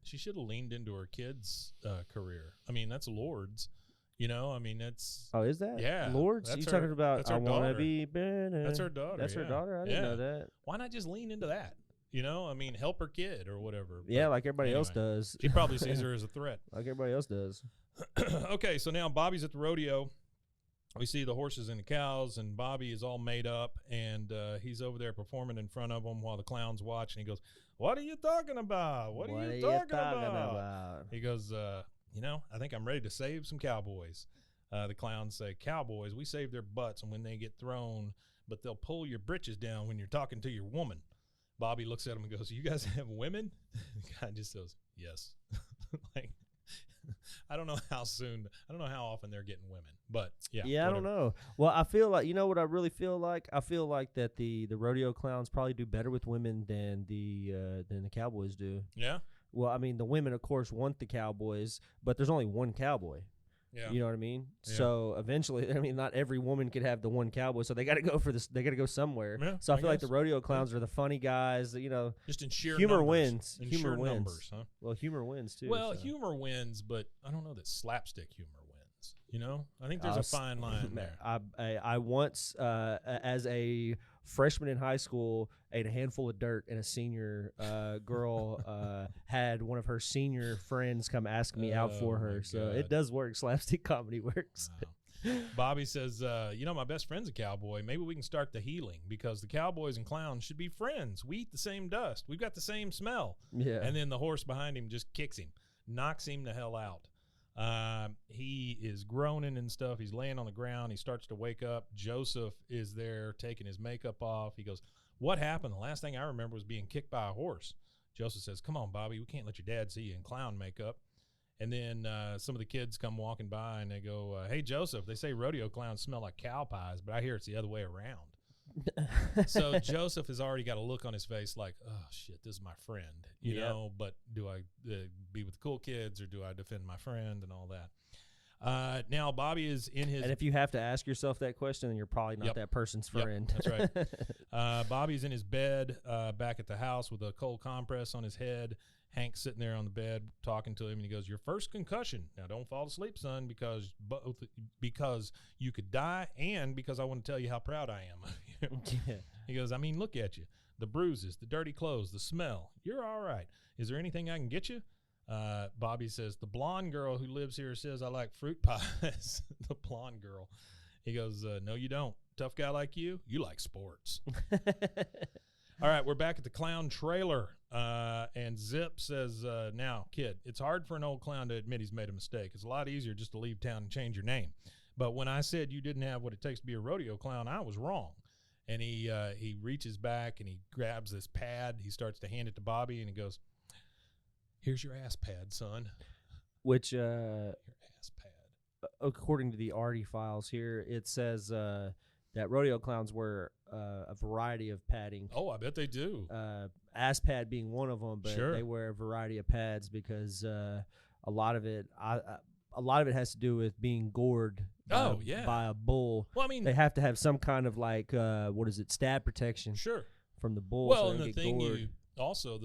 She should have leaned into her kids' career. I mean, that's Lourdes. You know, I mean, that's... Oh, is that? Yeah. Lourdes? You talking about, I want to be better. That's her daughter. That's her daughter? I didn't know that. Why not just lean into that? You know, I mean, help her kid or whatever. Yeah, like everybody else does. She probably sees her as a threat. Like everybody else does. Okay, so now Bobby's at the rodeo. We see the horses and the cows, and Bobby is all made up, and he's over there performing in front of them while the clowns watch, and he goes, "What are you talking about? What are you talking about?" He goes, "You know, I think I'm ready to save some cowboys." The clowns say, "Cowboys, we save their butts and when they get thrown, but they'll pull your britches down when you're talking to your woman." Bobby looks at him and goes, "You guys have women?" The guy just says, "Yes." Like, I don't know how often they're getting women, but yeah. Yeah, whatever. I don't know. Well, I feel like, you know what I really feel like? I feel like that the rodeo clowns probably do better with women than the cowboys do. Yeah. Well, I mean, the women, of course, want the cowboys, but there's only one cowboy. Yeah. You know what I mean? Yeah. So eventually, I mean, not every woman could have the one cowboy, so they got to go for this. They got to go somewhere. Yeah, so I feel like the rodeo clowns are the funny guys. That, you know, just in sheer humor numbers. wins. In humor sheer wins. Numbers, huh? Well, humor wins too. Well, so. humor wins, but I don't know that slapstick humor wins. You know, I think there's a fine line there. I once, as a freshman in high school, ate a handful of dirt, and a senior girl had one of her senior friends come ask me out for her. So it does work. Slapstick comedy works. Wow. Bobby says, "You know, my best friend's a cowboy. Maybe we can start the healing because the cowboys and clowns should be friends. We eat the same dust. We've got the same smell." Yeah. And then the horse behind him just kicks him, knocks him the hell out. He is groaning and stuff. He's laying on the ground. He starts to wake up. Joseph is there taking his makeup off. He goes, "What happened? The last thing I remember was being kicked by a horse." Joseph says, "Come on, Bobby. We can't let your dad see you in clown makeup." And then some of the kids come walking by and they go, "Hey, Joseph, they say rodeo clowns smell like cow pies, but I hear it's the other way around." So Joseph has already got a look on his face like, "Oh, shit, this is my friend, you know, but do I be with the cool kids or do I defend my friend and all that?" Now, Bobby is in his... And if you have to ask yourself that question, then you're probably not that person's friend. That's right. Bobby's in his bed back at the house with a cold compress on his head. Hank's sitting there on the bed talking to him, and he goes, "Your first concussion. Now, don't fall asleep, son, because you could die and because I want to tell you how proud I am of you." Yeah. He goes, "I mean, look at you. The bruises, the dirty clothes, the smell. You're all right. Is there anything I can get you?" Bobby says, "The blonde girl who lives here says I like fruit pies." The blonde girl. He goes, "No, you don't. Tough guy like you like sports." All right, we're back at the clown trailer, and Zip says, "Now, kid, it's hard for an old clown to admit he's made a mistake. It's a lot easier just to leave town and change your name. But when I said you didn't have what it takes to be a rodeo clown, I was wrong." And he reaches back and he grabs this pad. He starts to hand it to Bobby, and he goes, "Here's your ass pad, son." Which, your ass pad. According to the Artie files here, it says that rodeo clowns wear a variety of padding. Oh, I bet they do. Ass pad being one of them, but they wear a variety of pads because a lot of it has to do with being gored by a bull. Well, I mean, they have to have some kind of like stab protection. Sure. From the bull. Well, so and the the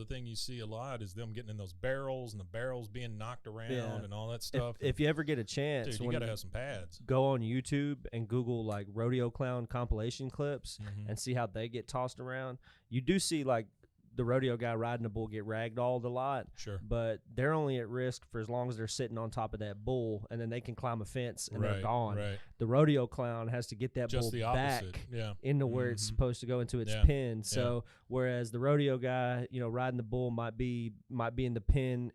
thing you see a lot is them getting in those barrels and the barrels being knocked around and all that stuff. If you ever get a chance, dude, you gotta have some pads. Go on YouTube and Google like rodeo clown compilation clips and see how they get tossed around. You do see like the rodeo guy riding the bull get ragdolled a lot. Sure. But they're only at risk for as long as they're sitting on top of that bull, and then they can climb a fence and they're gone. Right. The rodeo clown has to get that Just bull the back opposite. into where it's supposed to go, into its pen. So whereas the rodeo guy, riding the bull might be in the pen,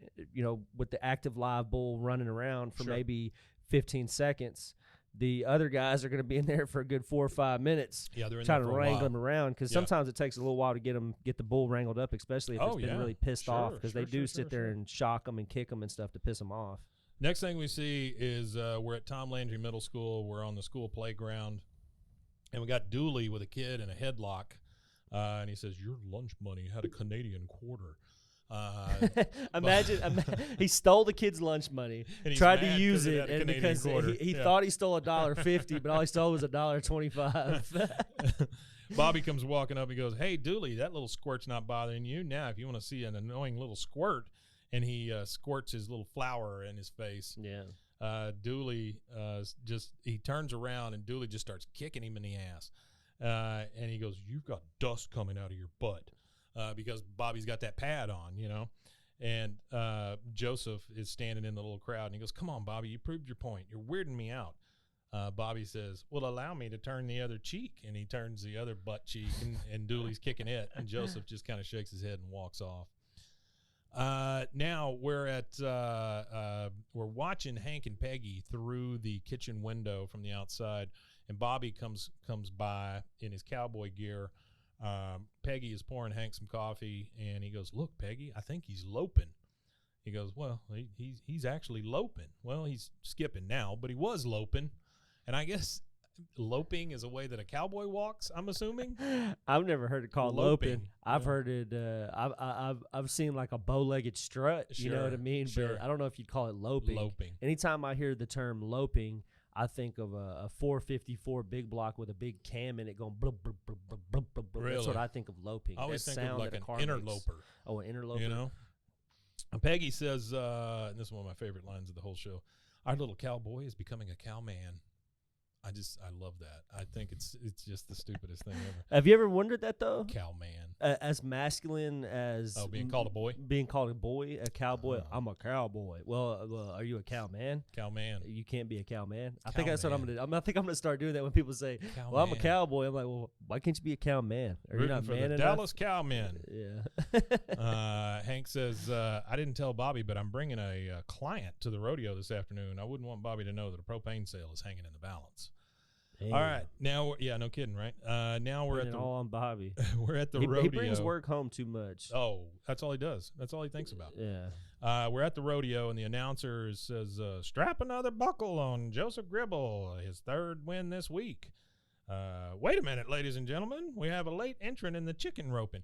with the active live bull running around for maybe 15 seconds. The other guys are going to be in there for a good 4 or 5 minutes, they're in trying there to for a wrangle while. them around, because sometimes it takes a little while to get the bull wrangled up, especially if it's been really pissed off, because they do sit there and shock them and kick them and stuff to piss them off. Next thing we see is we're at Tom Landry Middle School. We're on the school playground, and we got Dooley with a kid in a headlock, and he says, "Your lunch money had a Canadian quarter." Imagine he stole the kid's lunch money, tried to use it, and because he thought he stole $1.50, but all he stole was $1.25. Bobby comes walking up. He goes, "Hey, Dooley, that little squirt's not bothering you. Now, if you want to see an annoying little squirt," and he squirts his little flour in his face. Yeah. Dooley he turns around, and Dooley just starts kicking him in the ass. And he goes, "You've got dust coming out of your butt." Because Bobby's got that pad on, and Joseph is standing in the little crowd, and he goes, "Come on, Bobby, you proved your point. You're weirding me out." Bobby says, "Well, allow me to turn the other cheek," and he turns the other butt cheek, and Dooley's kicking it, and Joseph just kind of shakes his head and walks off. Now we're we're watching Hank and Peggy through the kitchen window from the outside, and Bobby comes by in his cowboy gear. Peggy is pouring Hank some coffee, and he goes, "Look, Peggy, I think he's loping." He goes, "Well, he's actually loping." Well, he's skipping now, but he was loping, and I guess loping is a way that a cowboy walks, I'm assuming. I've never heard it called loping. I've heard it. I've seen like a bow-legged strut. Sure, you know what I mean? Sure. But I don't know if you'd call it loping. Anytime I hear the term loping, I think of a 454 big block with a big cam in it going blub, blub, blub, blub, blub, blub. Really? That's what I think of loping. I always that think of like an interloper. Oh, an interloper. And Peggy says, and this is one of my favorite lines of the whole show, "Our little cowboy is becoming a cowman." I love that. I think it's just the stupidest thing ever. Have you ever wondered that, though? Cowman. As masculine as... Oh, being called a boy? Being called a boy, a cowboy. I'm a cowboy. Well, are you a cowman? Cowman. You can't be a cowman. I think that's what I'm going to do. I think I'm going to start doing that when people say, "Well, I'm a cowboy." I'm like, "Well, why can't you be a cowman? Are you not for man the enough?" Dallas Cowmen. Yeah. Hank says, "I didn't tell Bobby, but I'm bringing a client to the rodeo this afternoon. I wouldn't want Bobby to know that a propane sale is hanging in the balance." Damn. All right, now no kidding, right? Now we're at all on Bobby. We're at the rodeo. He brings work home too much. Oh, that's all he does. That's all he thinks about. Yeah. We're at the rodeo, and the announcer says, "Strap another buckle on Joseph Gribble, his third win this week." Wait a minute, ladies and gentlemen. We have a late entrant in the chicken roping.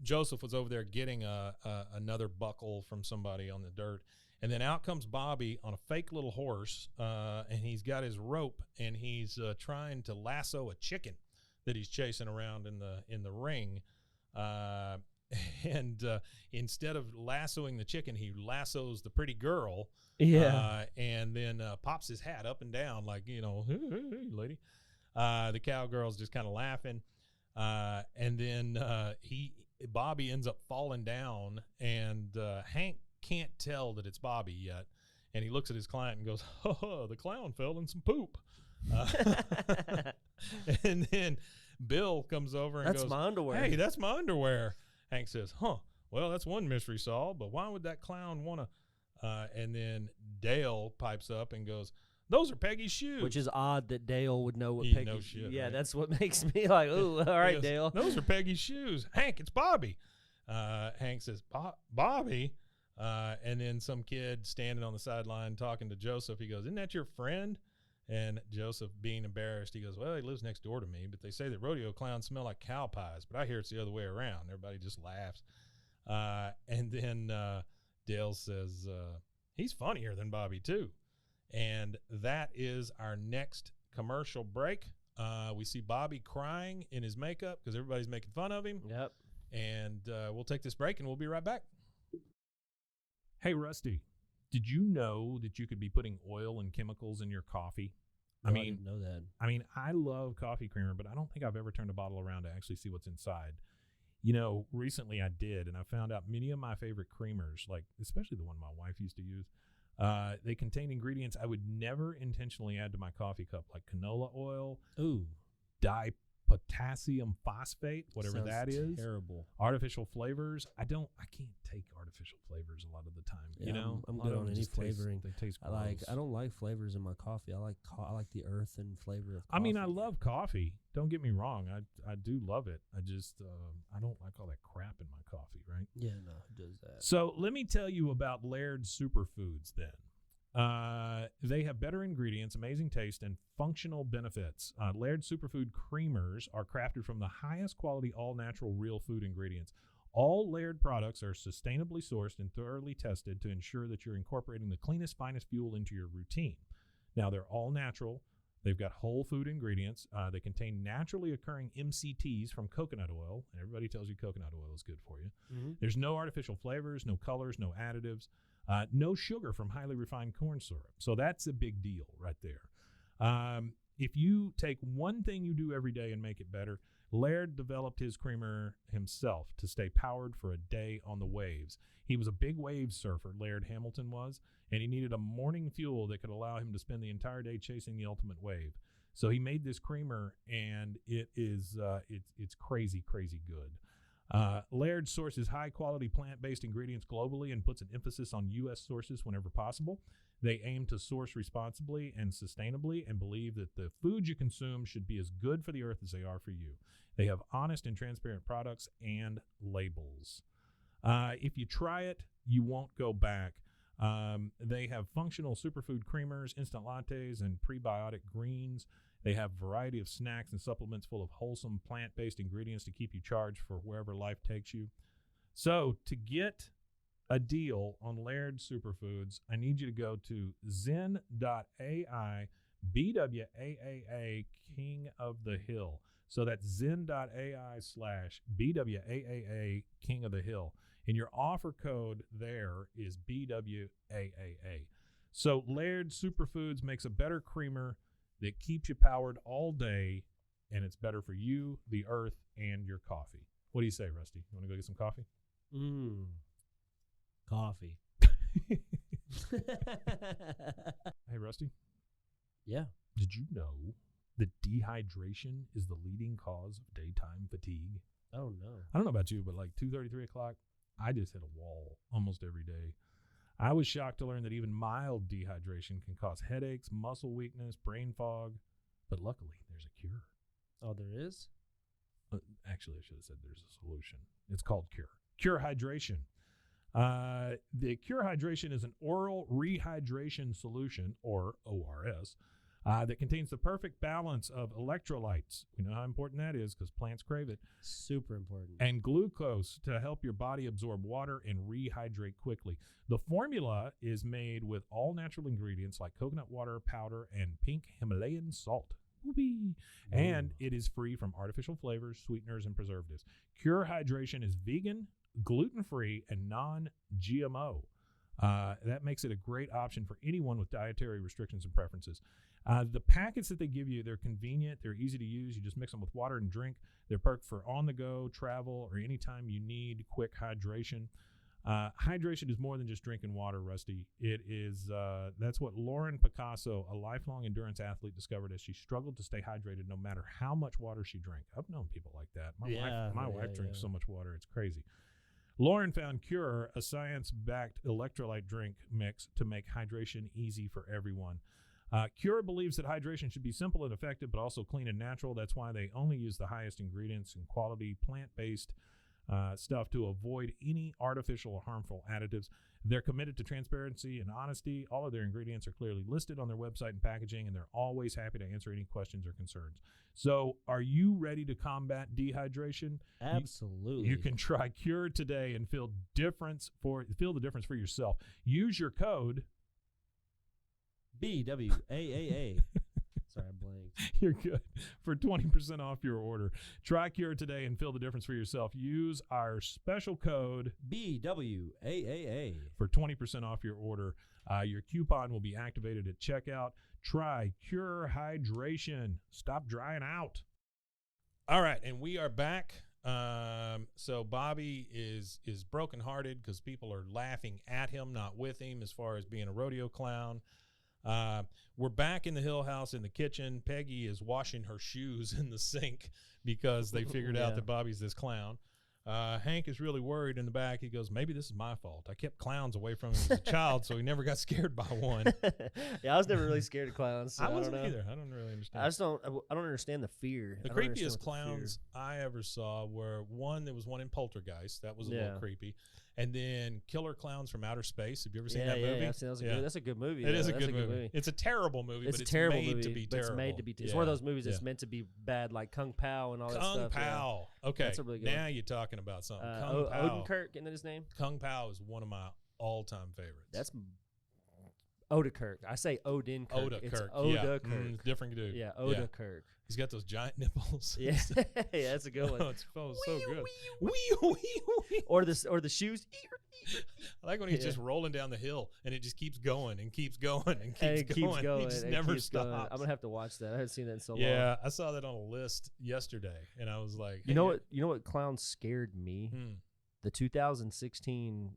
Joseph was over there getting another buckle from somebody on the dirt. And then out comes Bobby on a fake little horse, and he's got his rope, and he's trying to lasso a chicken that he's chasing around in the ring. And instead of lassoing the chicken, he lassos the pretty girl. Yeah. And then pops his hat up and down like, hey, lady. The cowgirl's just kind of laughing. And then Bobby ends up falling down, and Hank can't tell that it's Bobby yet, and he looks at his client and goes, "Oh, the clown fell in some poop." And then Bill comes over and goes, "That's my underwear." "Hey, that's my underwear." Hank says, "Well, that's one mystery solved, but why would that clown want to?" And then Dale pipes up and goes, "Those are Peggy's shoes." Which is odd that Dale would know what He Peggy's knows shit, Yeah, right? that's what makes me like, "Ooh, all right, Goes, Dale." "Those are Peggy's shoes." "Hank, it's Bobby." Hank says, "Bobby?" And then some kid standing on the sideline talking to Joseph, he goes, "Isn't that your friend?" And Joseph, being embarrassed, he goes, "Well, he lives next door to me, but they say that rodeo clowns smell like cow pies, but I hear it's the other way around." Everybody just laughs. And then Dale says, "He's funnier than Bobby, too." And that is our next commercial break. We see Bobby crying in his makeup because everybody's making fun of him. Yep. And we'll take this break, and we'll be right back. Hey, Rusty, did you know that you could be putting oil and chemicals in your coffee? No, I didn't know that. I mean, I love coffee creamer, but I don't think I've ever turned a bottle around to actually see what's inside. Recently I did, and I found out many of my favorite creamers, like especially the one my wife used to use, they contain ingredients I would never intentionally add to my coffee cup, like canola oil, potassium phosphate, whatever that is. Terrible. Artificial flavors. I can't take artificial flavors a lot of the time. Yeah, I'm good on any flavoring. They taste gross. I don't like flavors in my coffee. I like the earth and flavor of coffee. I mean, I love coffee. Don't get me wrong. I do love it. I just I don't like all that crap in my coffee, right? Yeah, no, it does that. So let me tell you about Laird Superfoods then. They have better ingredients, amazing taste, and functional benefits. Laird Superfood creamers are crafted from the highest quality, all-natural, real food ingredients. All Laird products are sustainably sourced and thoroughly tested to ensure that you're incorporating the cleanest, finest fuel into your routine. Now, they're all natural. They've got whole food ingredients. They contain naturally occurring MCTs from coconut oil, and everybody tells you coconut oil is good for you. Mm-hmm. There's no artificial flavors, no colors, no additives. No sugar from highly refined corn syrup. So that's a big deal right there. If you take one thing you do every day and make it better, Laird developed his creamer himself to stay powered for a day on the waves. He was a big wave surfer, Laird Hamilton was, and he needed a morning fuel that could allow him to spend the entire day chasing the ultimate wave. So he made this creamer, and it is it's crazy, crazy good. Laird sources high-quality plant-based ingredients globally and puts an emphasis on U.S. sources whenever possible. They aim to source responsibly and sustainably and believe that the food you consume should be as good for the earth as they are for you. They have honest and transparent products and labels. If you try it, you won't go back. They have functional superfood creamers, instant lattes, and prebiotic greens. They have a variety of snacks and supplements full of wholesome plant-based ingredients to keep you charged for wherever life takes you. So to get a deal on Laird Superfoods, I need you to go to zen.ai, BWAAA, King of the Hill. So that's zen.ai/BWAAA, King of the Hill. And your offer code there is BWAAA. So Laird Superfoods makes a better creamer that keeps you powered all day, and it's better for you, the earth, and your coffee. What do you say, Rusty? You want to go get some coffee? Coffee. Hey, Rusty? Yeah. Did you know that dehydration is the leading cause of daytime fatigue? Oh, no. I don't know about you, but like 2:30, 3 o'clock, I just hit a wall almost every day. I was shocked to learn that even mild dehydration can cause headaches, muscle weakness, brain fog, but luckily there's a cure. Oh, there is? Actually, I should have said there's a solution. It's called Cure. Cure Hydration. The Cure Hydration is an oral rehydration solution, or ORS, that contains the perfect balance of electrolytes. You know how important that is because plants crave it. Super important. And glucose to help your body absorb water and rehydrate quickly. The formula is made with all natural ingredients like coconut water, powder, and pink Himalayan salt. Whoopee. And it is free from artificial flavors, sweeteners, and preservatives. Cure Hydration is vegan, gluten-free, and non-GMO. That makes it a great option for anyone with dietary restrictions and preferences. The packets that they give you, they're convenient, they're easy to use. You just mix them with water and drink. They're perfect for on-the-go, travel, or anytime you need quick hydration. Hydration is more than just drinking water, Rusty. It is, that's what Lauren Picasso, a lifelong endurance athlete, discovered as she struggled to stay hydrated no matter how much water she drank. I've known people like that. My wife drinks so much water, it's crazy. Lauren found Cure, a science-backed electrolyte drink mix to make hydration easy for everyone. Cure believes that hydration should be simple and effective, but also clean and natural. That's why they only use the highest ingredients and quality plant-based stuff to avoid any artificial or harmful additives. They're committed to transparency and honesty. All of their ingredients are clearly listed on their website and packaging, and they're always happy to answer any questions or concerns. So are you ready to combat dehydration? Absolutely. You can try Cure today and feel the difference for yourself. Use your code BWAAA. Sorry, I blanked. You're good. For 20% off your order. Try Cure today and feel the difference for yourself. Use our special code BWAAA for 20% off your order. Your coupon will be activated at checkout. Try Cure Hydration. Stop drying out. All right, and we are back. So Bobby is brokenhearted because people are laughing at him, not with him, as far as being a rodeo clown. We're back in the Hill House in the kitchen. Peggy is washing her shoes in the sink because they figured out that Bobby's this clown. Hank is really worried in the back. He goes, maybe this is my fault. I kept clowns away from him as a child, so he never got scared by one. Yeah, I was never really scared of clowns. So I wasn't either. I don't really understand. I don't understand the fear. The creepiest clowns I ever saw were there was one in Poltergeist. That was a little creepy. And then Killer Clowns from Outer Space. Have you ever seen that movie? Yeah, that's a good movie. It is a good movie. It's a terrible movie, but it's made to be terrible. It's made to be. It's one of those movies that's meant to be bad, like Kung Pao and all that stuff. Kung Pao. Yeah. Okay, that's a really good now one. you're talking about something. Kung Pao. Odenkirk, isn't that his name? Kung Pao is one of my all-time favorites. That's Odekirk. I say Odenkirk. Odekirk. It's Odekirk. Different dude. Yeah, Odekirk. He's got those giant nipples. Yeah, yeah, that's a good one. It's so good. Or the shoes. I like when he's just rolling down the hill and it just keeps going and keeps going and keeps going. He just never stops. I'm gonna have to watch that. I haven't seen that in so long. Yeah, I saw that on a list yesterday, and I was like, you know what clown scared me? The 2016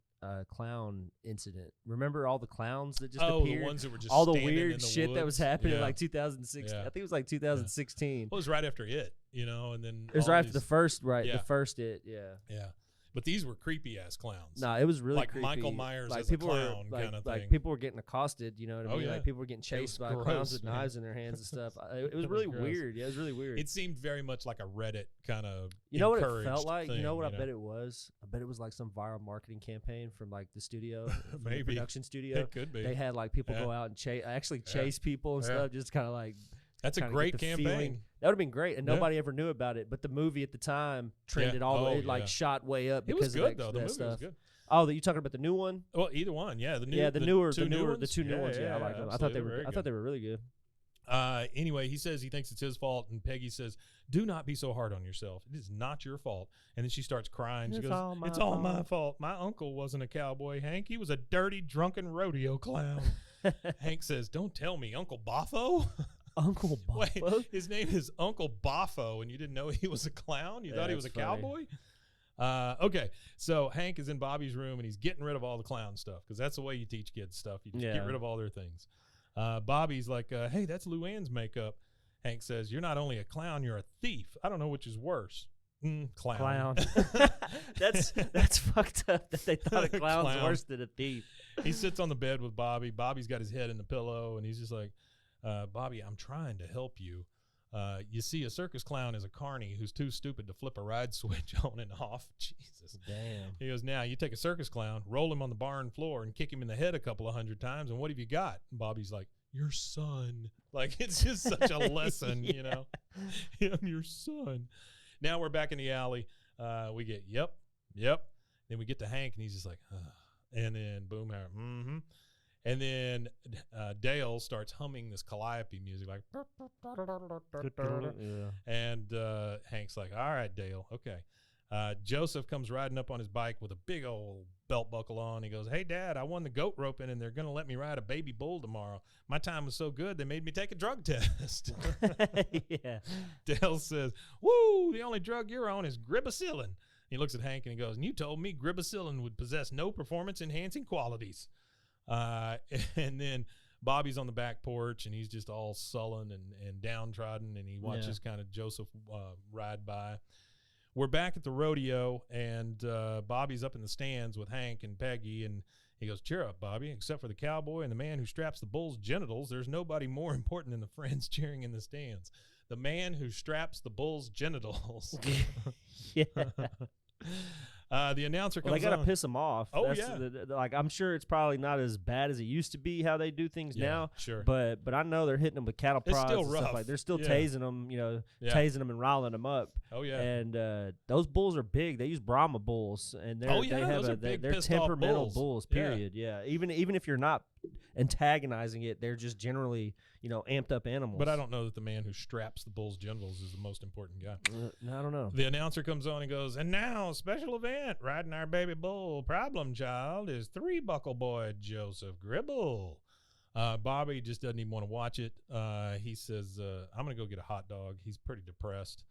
clown incident. Remember all the clowns that just appeared? The ones that were just all the weird in the shit that was happening in like 2016. I think it was like 2016. Well, it was right after it, and then it was right after the first, the first it, yeah. But these were creepy ass clowns. Nah, it was really like creepy. Michael Myers like as a clown kind of thing. Like people were getting accosted, you know what I mean? Yeah. Like people were getting chased by clowns with knives in their hands and stuff. It was really weird. Yeah, it was really weird. It seemed very much like a Reddit kind of. You know what it felt like? You know what I bet it was? I bet it was like some viral marketing campaign from like the studio, maybe the production studio. It could be. They had like people go out and chase people and stuff, just kind of like. That's a great campaign. Feeling. That would have been great, and nobody ever knew about it. But the movie at the time trended all the way, like shot way up. It was good though. The movie stuff. was good. Oh, you talking about the new one? Well, either one, yeah. The two new ones. Yeah, I like them. I thought they were really good. Anyway, he says he thinks it's his fault, and Peggy says, "Do not be so hard on yourself. It is not your fault." And then she starts crying. She goes, "It's all my fault. My uncle wasn't a cowboy, Hank. He was a dirty, drunken rodeo clown." Hank says, "Don't tell me, Uncle Boffo." Uncle Boffo? Wait, his name is Uncle Boffo, and you didn't know he was a clown? You thought he was a cowboy? Okay, so Hank is in Bobby's room, and he's getting rid of all the clown stuff, because that's the way you teach kids stuff. You just get rid of all their things. Bobby's like, hey, that's Luann's makeup. Hank says, you're not only a clown, you're a thief. I don't know which is worse. Clown. That's fucked up that they thought a clown's worse than a thief. He sits on the bed with Bobby. Bobby's got his head in the pillow, and he's just like, Bobby, I'm trying to help you. You see, a circus clown is a carny who's too stupid to flip a ride switch on and off. Jesus. Damn. He goes, now you take a circus clown, roll him on the barn floor, and kick him in the head a couple of 100 times, and what have you got? And Bobby's like, your son. Like, it's just such a lesson, you know. I'm your son. Now we're back in the alley. We get, yep. Then we get to Hank, and he's just like, and then boom, and then Dale starts humming this calliope music, like, and Hank's like, all right, Dale, okay. Joseph comes riding up on his bike with a big old belt buckle on. He goes, hey, Dad, I won the goat roping, and they're going to let me ride a baby bull tomorrow. My time was so good, they made me take a drug test. Yeah. Dale says, woo, the only drug you're on is gribacillin. He looks at Hank, and he goes, and you told me gribacillin would possess no performance-enhancing qualities. And then Bobby's on the back porch, and he's just all sullen and downtrodden, and he watches kind of Joseph ride by. We're back at the rodeo, and Bobby's up in the stands with Hank and Peggy, and he goes, cheer up, Bobby. Except for the cowboy and the man who straps the bull's genitals, there's nobody more important than the friends cheering in the stands. The man who straps the bull's genitals. Yeah. The announcer comes on. They got to piss them off. Oh, like, I'm sure it's probably not as bad as it used to be how they do things now. Sure. But I know they're hitting them with cattle prods. It's still and rough. Stuff like they're still tasing them, tasing them and riling them up. Oh, yeah. And those bulls are big. They use Brahma bulls, and they're they're temperamental bulls. Period. Yeah. Even if you're not antagonizing it, they're just generally amped up animals. But I don't know that the man who straps the bull's genitals is the most important guy. I don't know. The announcer comes on and goes, and now special event, riding our baby bull problem child is 3-buckle boy Joseph Gribble. Bobby just doesn't even want to watch it. He says, I'm going to go get a hot dog. He's pretty depressed.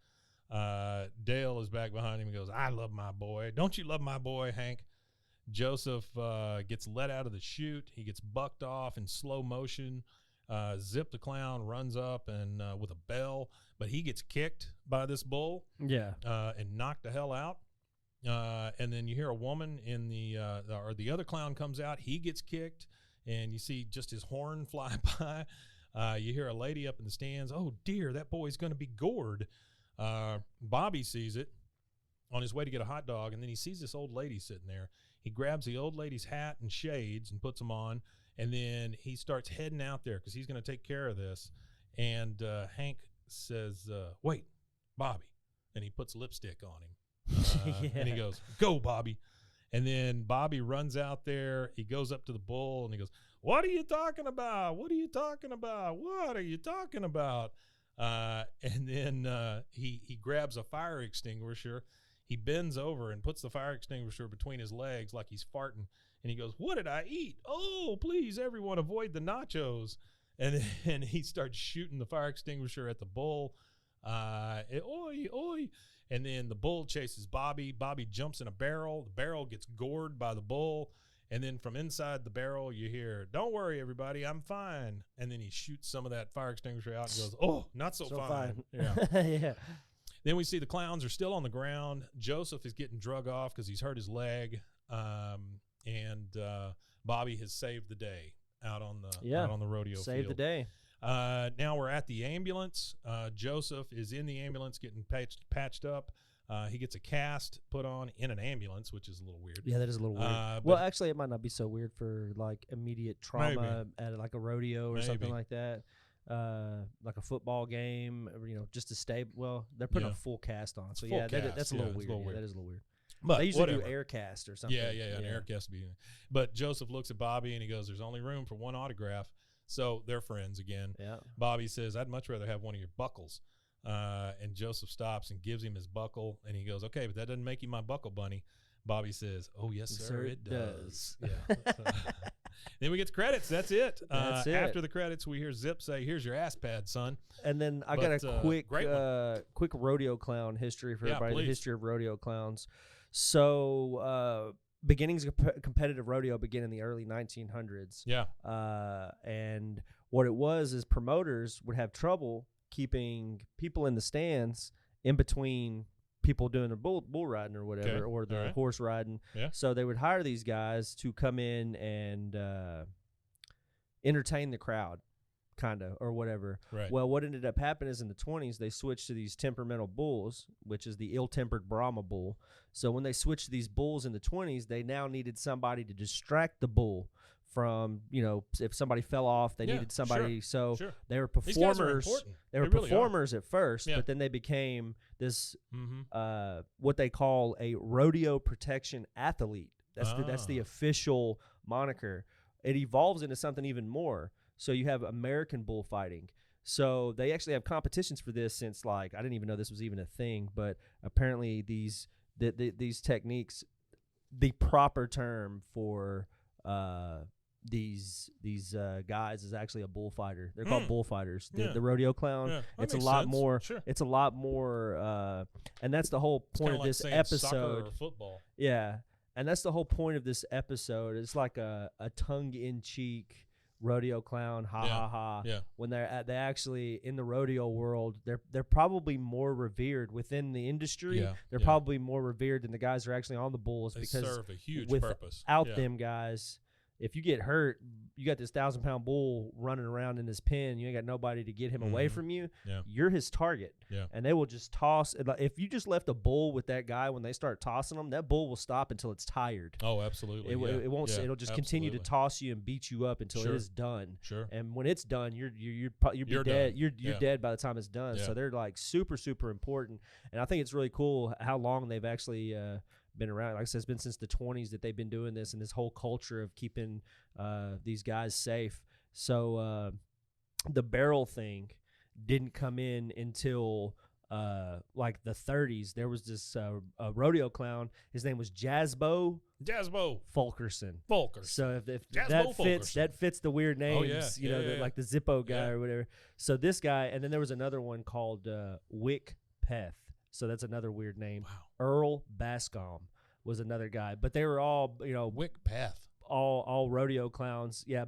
Dale is back behind him and goes, I love my boy. Don't you love my boy, Hank? Joseph gets let out of the chute. He gets bucked off in slow motion. Zip the clown runs up and with a bell, but he gets kicked by this bull. Yeah. And knocked the hell out. And then you hear a woman in or the other clown comes out. He gets kicked, and you see just his horn fly by. You hear a lady up in the stands. Oh dear, that boy's going to be gored. Bobby sees it on his way to get a hot dog, and then he sees this old lady sitting there. He grabs the old lady's hat and shades and puts them on, and then he starts heading out there because he's going to take care of this. And Hank says, wait, Bobby. And he puts lipstick on him. Yeah. And he goes, go, Bobby. And then Bobby runs out there. He goes up to the bull, and he goes, what are you talking about? What are you talking about? What are you talking about? And then he grabs a fire extinguisher. He bends over and puts the fire extinguisher between his legs like he's farting. And he goes, what did I eat? Oh, please, everyone, avoid the nachos. And then he starts shooting the fire extinguisher at the bull. Oi, oi. And then the bull chases Bobby. Bobby jumps in a barrel. The barrel gets gored by the bull. And then from inside the barrel, you hear, don't worry, everybody, I'm fine. And then he shoots some of that fire extinguisher out and goes, oh, not so fine. Yeah. Yeah. Then we see the clowns are still on the ground. Joseph is getting drug off because he's hurt his leg. And Bobby has saved the day out on the rodeo field. Saved the day. Now we're at the ambulance. Joseph is in the ambulance getting patched up. He gets a cast put on in an ambulance, which is a little weird. Yeah, that is a little weird. Well, actually, it might not be so weird for like immediate trauma at like a rodeo or something like that. Like a football game, just to stay. Well, they're putting a full cast on, so that's a little weird. Yeah, that is a little weird. But they usually do air cast or something. Yeah, an air cast. But Joseph looks at Bobby and he goes, "There's only room for one autograph." So they're friends again. Yeah. Bobby says, "I'd much rather have one of your buckles." And Joseph stops and gives him his buckle, and he goes, "Okay, but that doesn't make you my buckle bunny." Bobby says, "Oh yes, sir, it does." Yeah. Then we get the credits. That's it. After the credits, we hear Zip say, "Here's your ass pad, son." And then I got a quick rodeo clown history for everybody. Please. The history of rodeo clowns. So beginnings of competitive rodeo begin in the early 1900s. Yeah. And what it was is promoters would have trouble keeping people in the stands in between people doing their bull riding or whatever, or the horse riding. Yeah. So they would hire these guys to come in and entertain the crowd, kind of, or whatever. Right. Well, what ended up happening is in the 20s, they switched to these temperamental bulls, which is the ill-tempered Brahma bull. So when they switched to these bulls in the 20s, they now needed somebody to distract the bull from, if somebody fell off, they needed somebody. They were performers. They were performers at first, but then they became this what they call a rodeo protection athlete. That's the official moniker. It evolves into something even more. So you have American bullfighting. So they actually have competitions for this since, like, I didn't even know this was even a thing, but apparently these techniques, the proper term for these guys is actually a bullfighter. They're called bullfighters. The rodeo clown. It's a lot more. Sure. It's a lot more. And that's the whole point of this episode. Soccer or football. Yeah, and that's the whole point of this episode. It's like a tongue-in-cheek rodeo clown, ha. Yeah. When they actually in the rodeo world, they're probably more revered within the industry. Yeah. They're probably more revered than the guys who are actually on the bulls, They because serve a huge purpose. Without them guys, if you get hurt, you got this 1,000-pound bull running around in this pen. You ain't got nobody to get him away from you. Yeah. You're his target. Yeah. And they will just toss. If you just left a bull with that guy, when they start tossing them, that bull will stop until it's tired. Oh, absolutely. It won't. It'll just continue to toss you and beat you up until it is done. Sure. And when it's done, you're dead. Done. You're dead by the time it's done. Yeah. So they're like super, super important. And I think it's really cool how long they've actually been around. Like I said, it's been since the 20s that they've been doing this, and this whole culture of keeping these guys safe. So the barrel thing didn't come in until like the 30s. There was this rodeo clown. His name was Jazzbo Fulkerson. So if that fits the weird names, like the Zippo guy or whatever. So this guy, and then there was another one called Wick Peth. So that's another weird name. Wow. Earl Bascom was another guy, but they were all, Wick Path. All rodeo clowns. Yeah.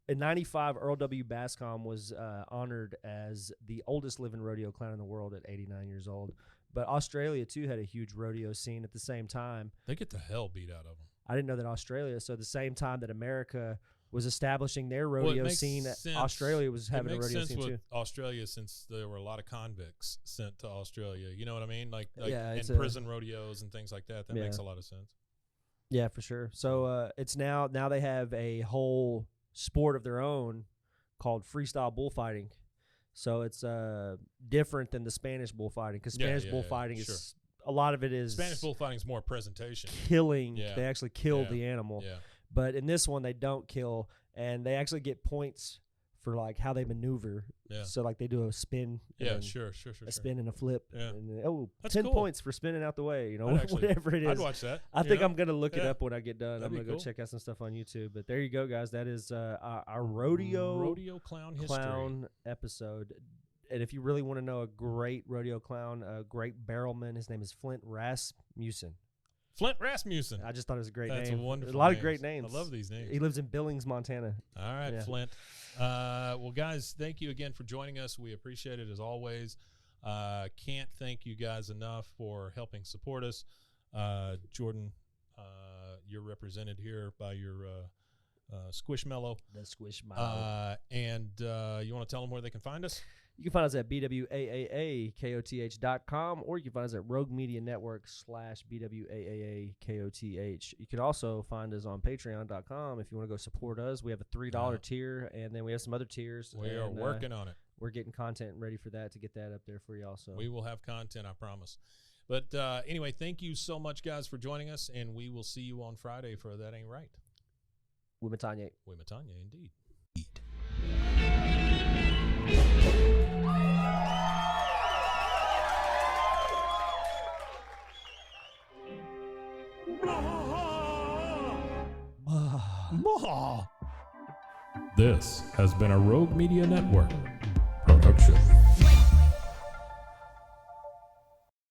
In 95, Earl W. Bascom was honored as the oldest living rodeo clown in the world at 89 years old. But Australia, too, had a huge rodeo scene at the same time. They get the hell beat out of them. I didn't know that Australia. So the same time that America was establishing their rodeo scene, Australia was having a rodeo scene, too. Australia, since there were a lot of convicts sent to Australia. You know what I mean? Like and prison rodeos and things like that. That makes a lot of sense. Yeah, for sure. So it's now they have a whole sport of their own called freestyle bullfighting. So it's different than the Spanish bullfighting, because Spanish bullfighting is a lot of it is Spanish bullfighting is more presentation, killing. They actually kill the animal. Yeah. But in this one, they don't kill, and they actually get points for like how they maneuver. Yeah. So like they do a spin. Yeah, sure. A spin and a flip. Yeah. And, that's 10 cool. points for spinning out the way. Whatever it is. I'd watch that. I think I'm gonna look it up when I get done. That'd I'm gonna be go cool. check out some stuff on YouTube. But there you go, guys. That is our rodeo clown history episode. And if you really want to know a great rodeo clown, a great barrelman, his name is Flint Rasmussen. Flint Rasmussen. I just thought it was a great That's name. a wonderful a lot names. of great names. I love these names. He lives in Billings, Montana. All right, Flint. Well, guys, thank you again for joining us. We appreciate it as always. Can't thank you guys enough for helping support us. Jordan, you're represented here by your Squishmallow. The Squishmallow. And you want to tell them where they can find us? You can find us at bwaaakoth.com, or you can find us at roguemedianetwork/bwaaakoth. You can also find us on patreon.com if you want to go support us. We have a $3 tier, and then we have some other tiers. We are working on it. We're getting content ready for that to get that up there for y'all. So we will have content, I promise. But anyway, thank you so much, guys, for joining us, and we will see you on Friday for That Ain't Right. Wimatanye. Wimatanye, indeed. This has been a Rogue Media Network production.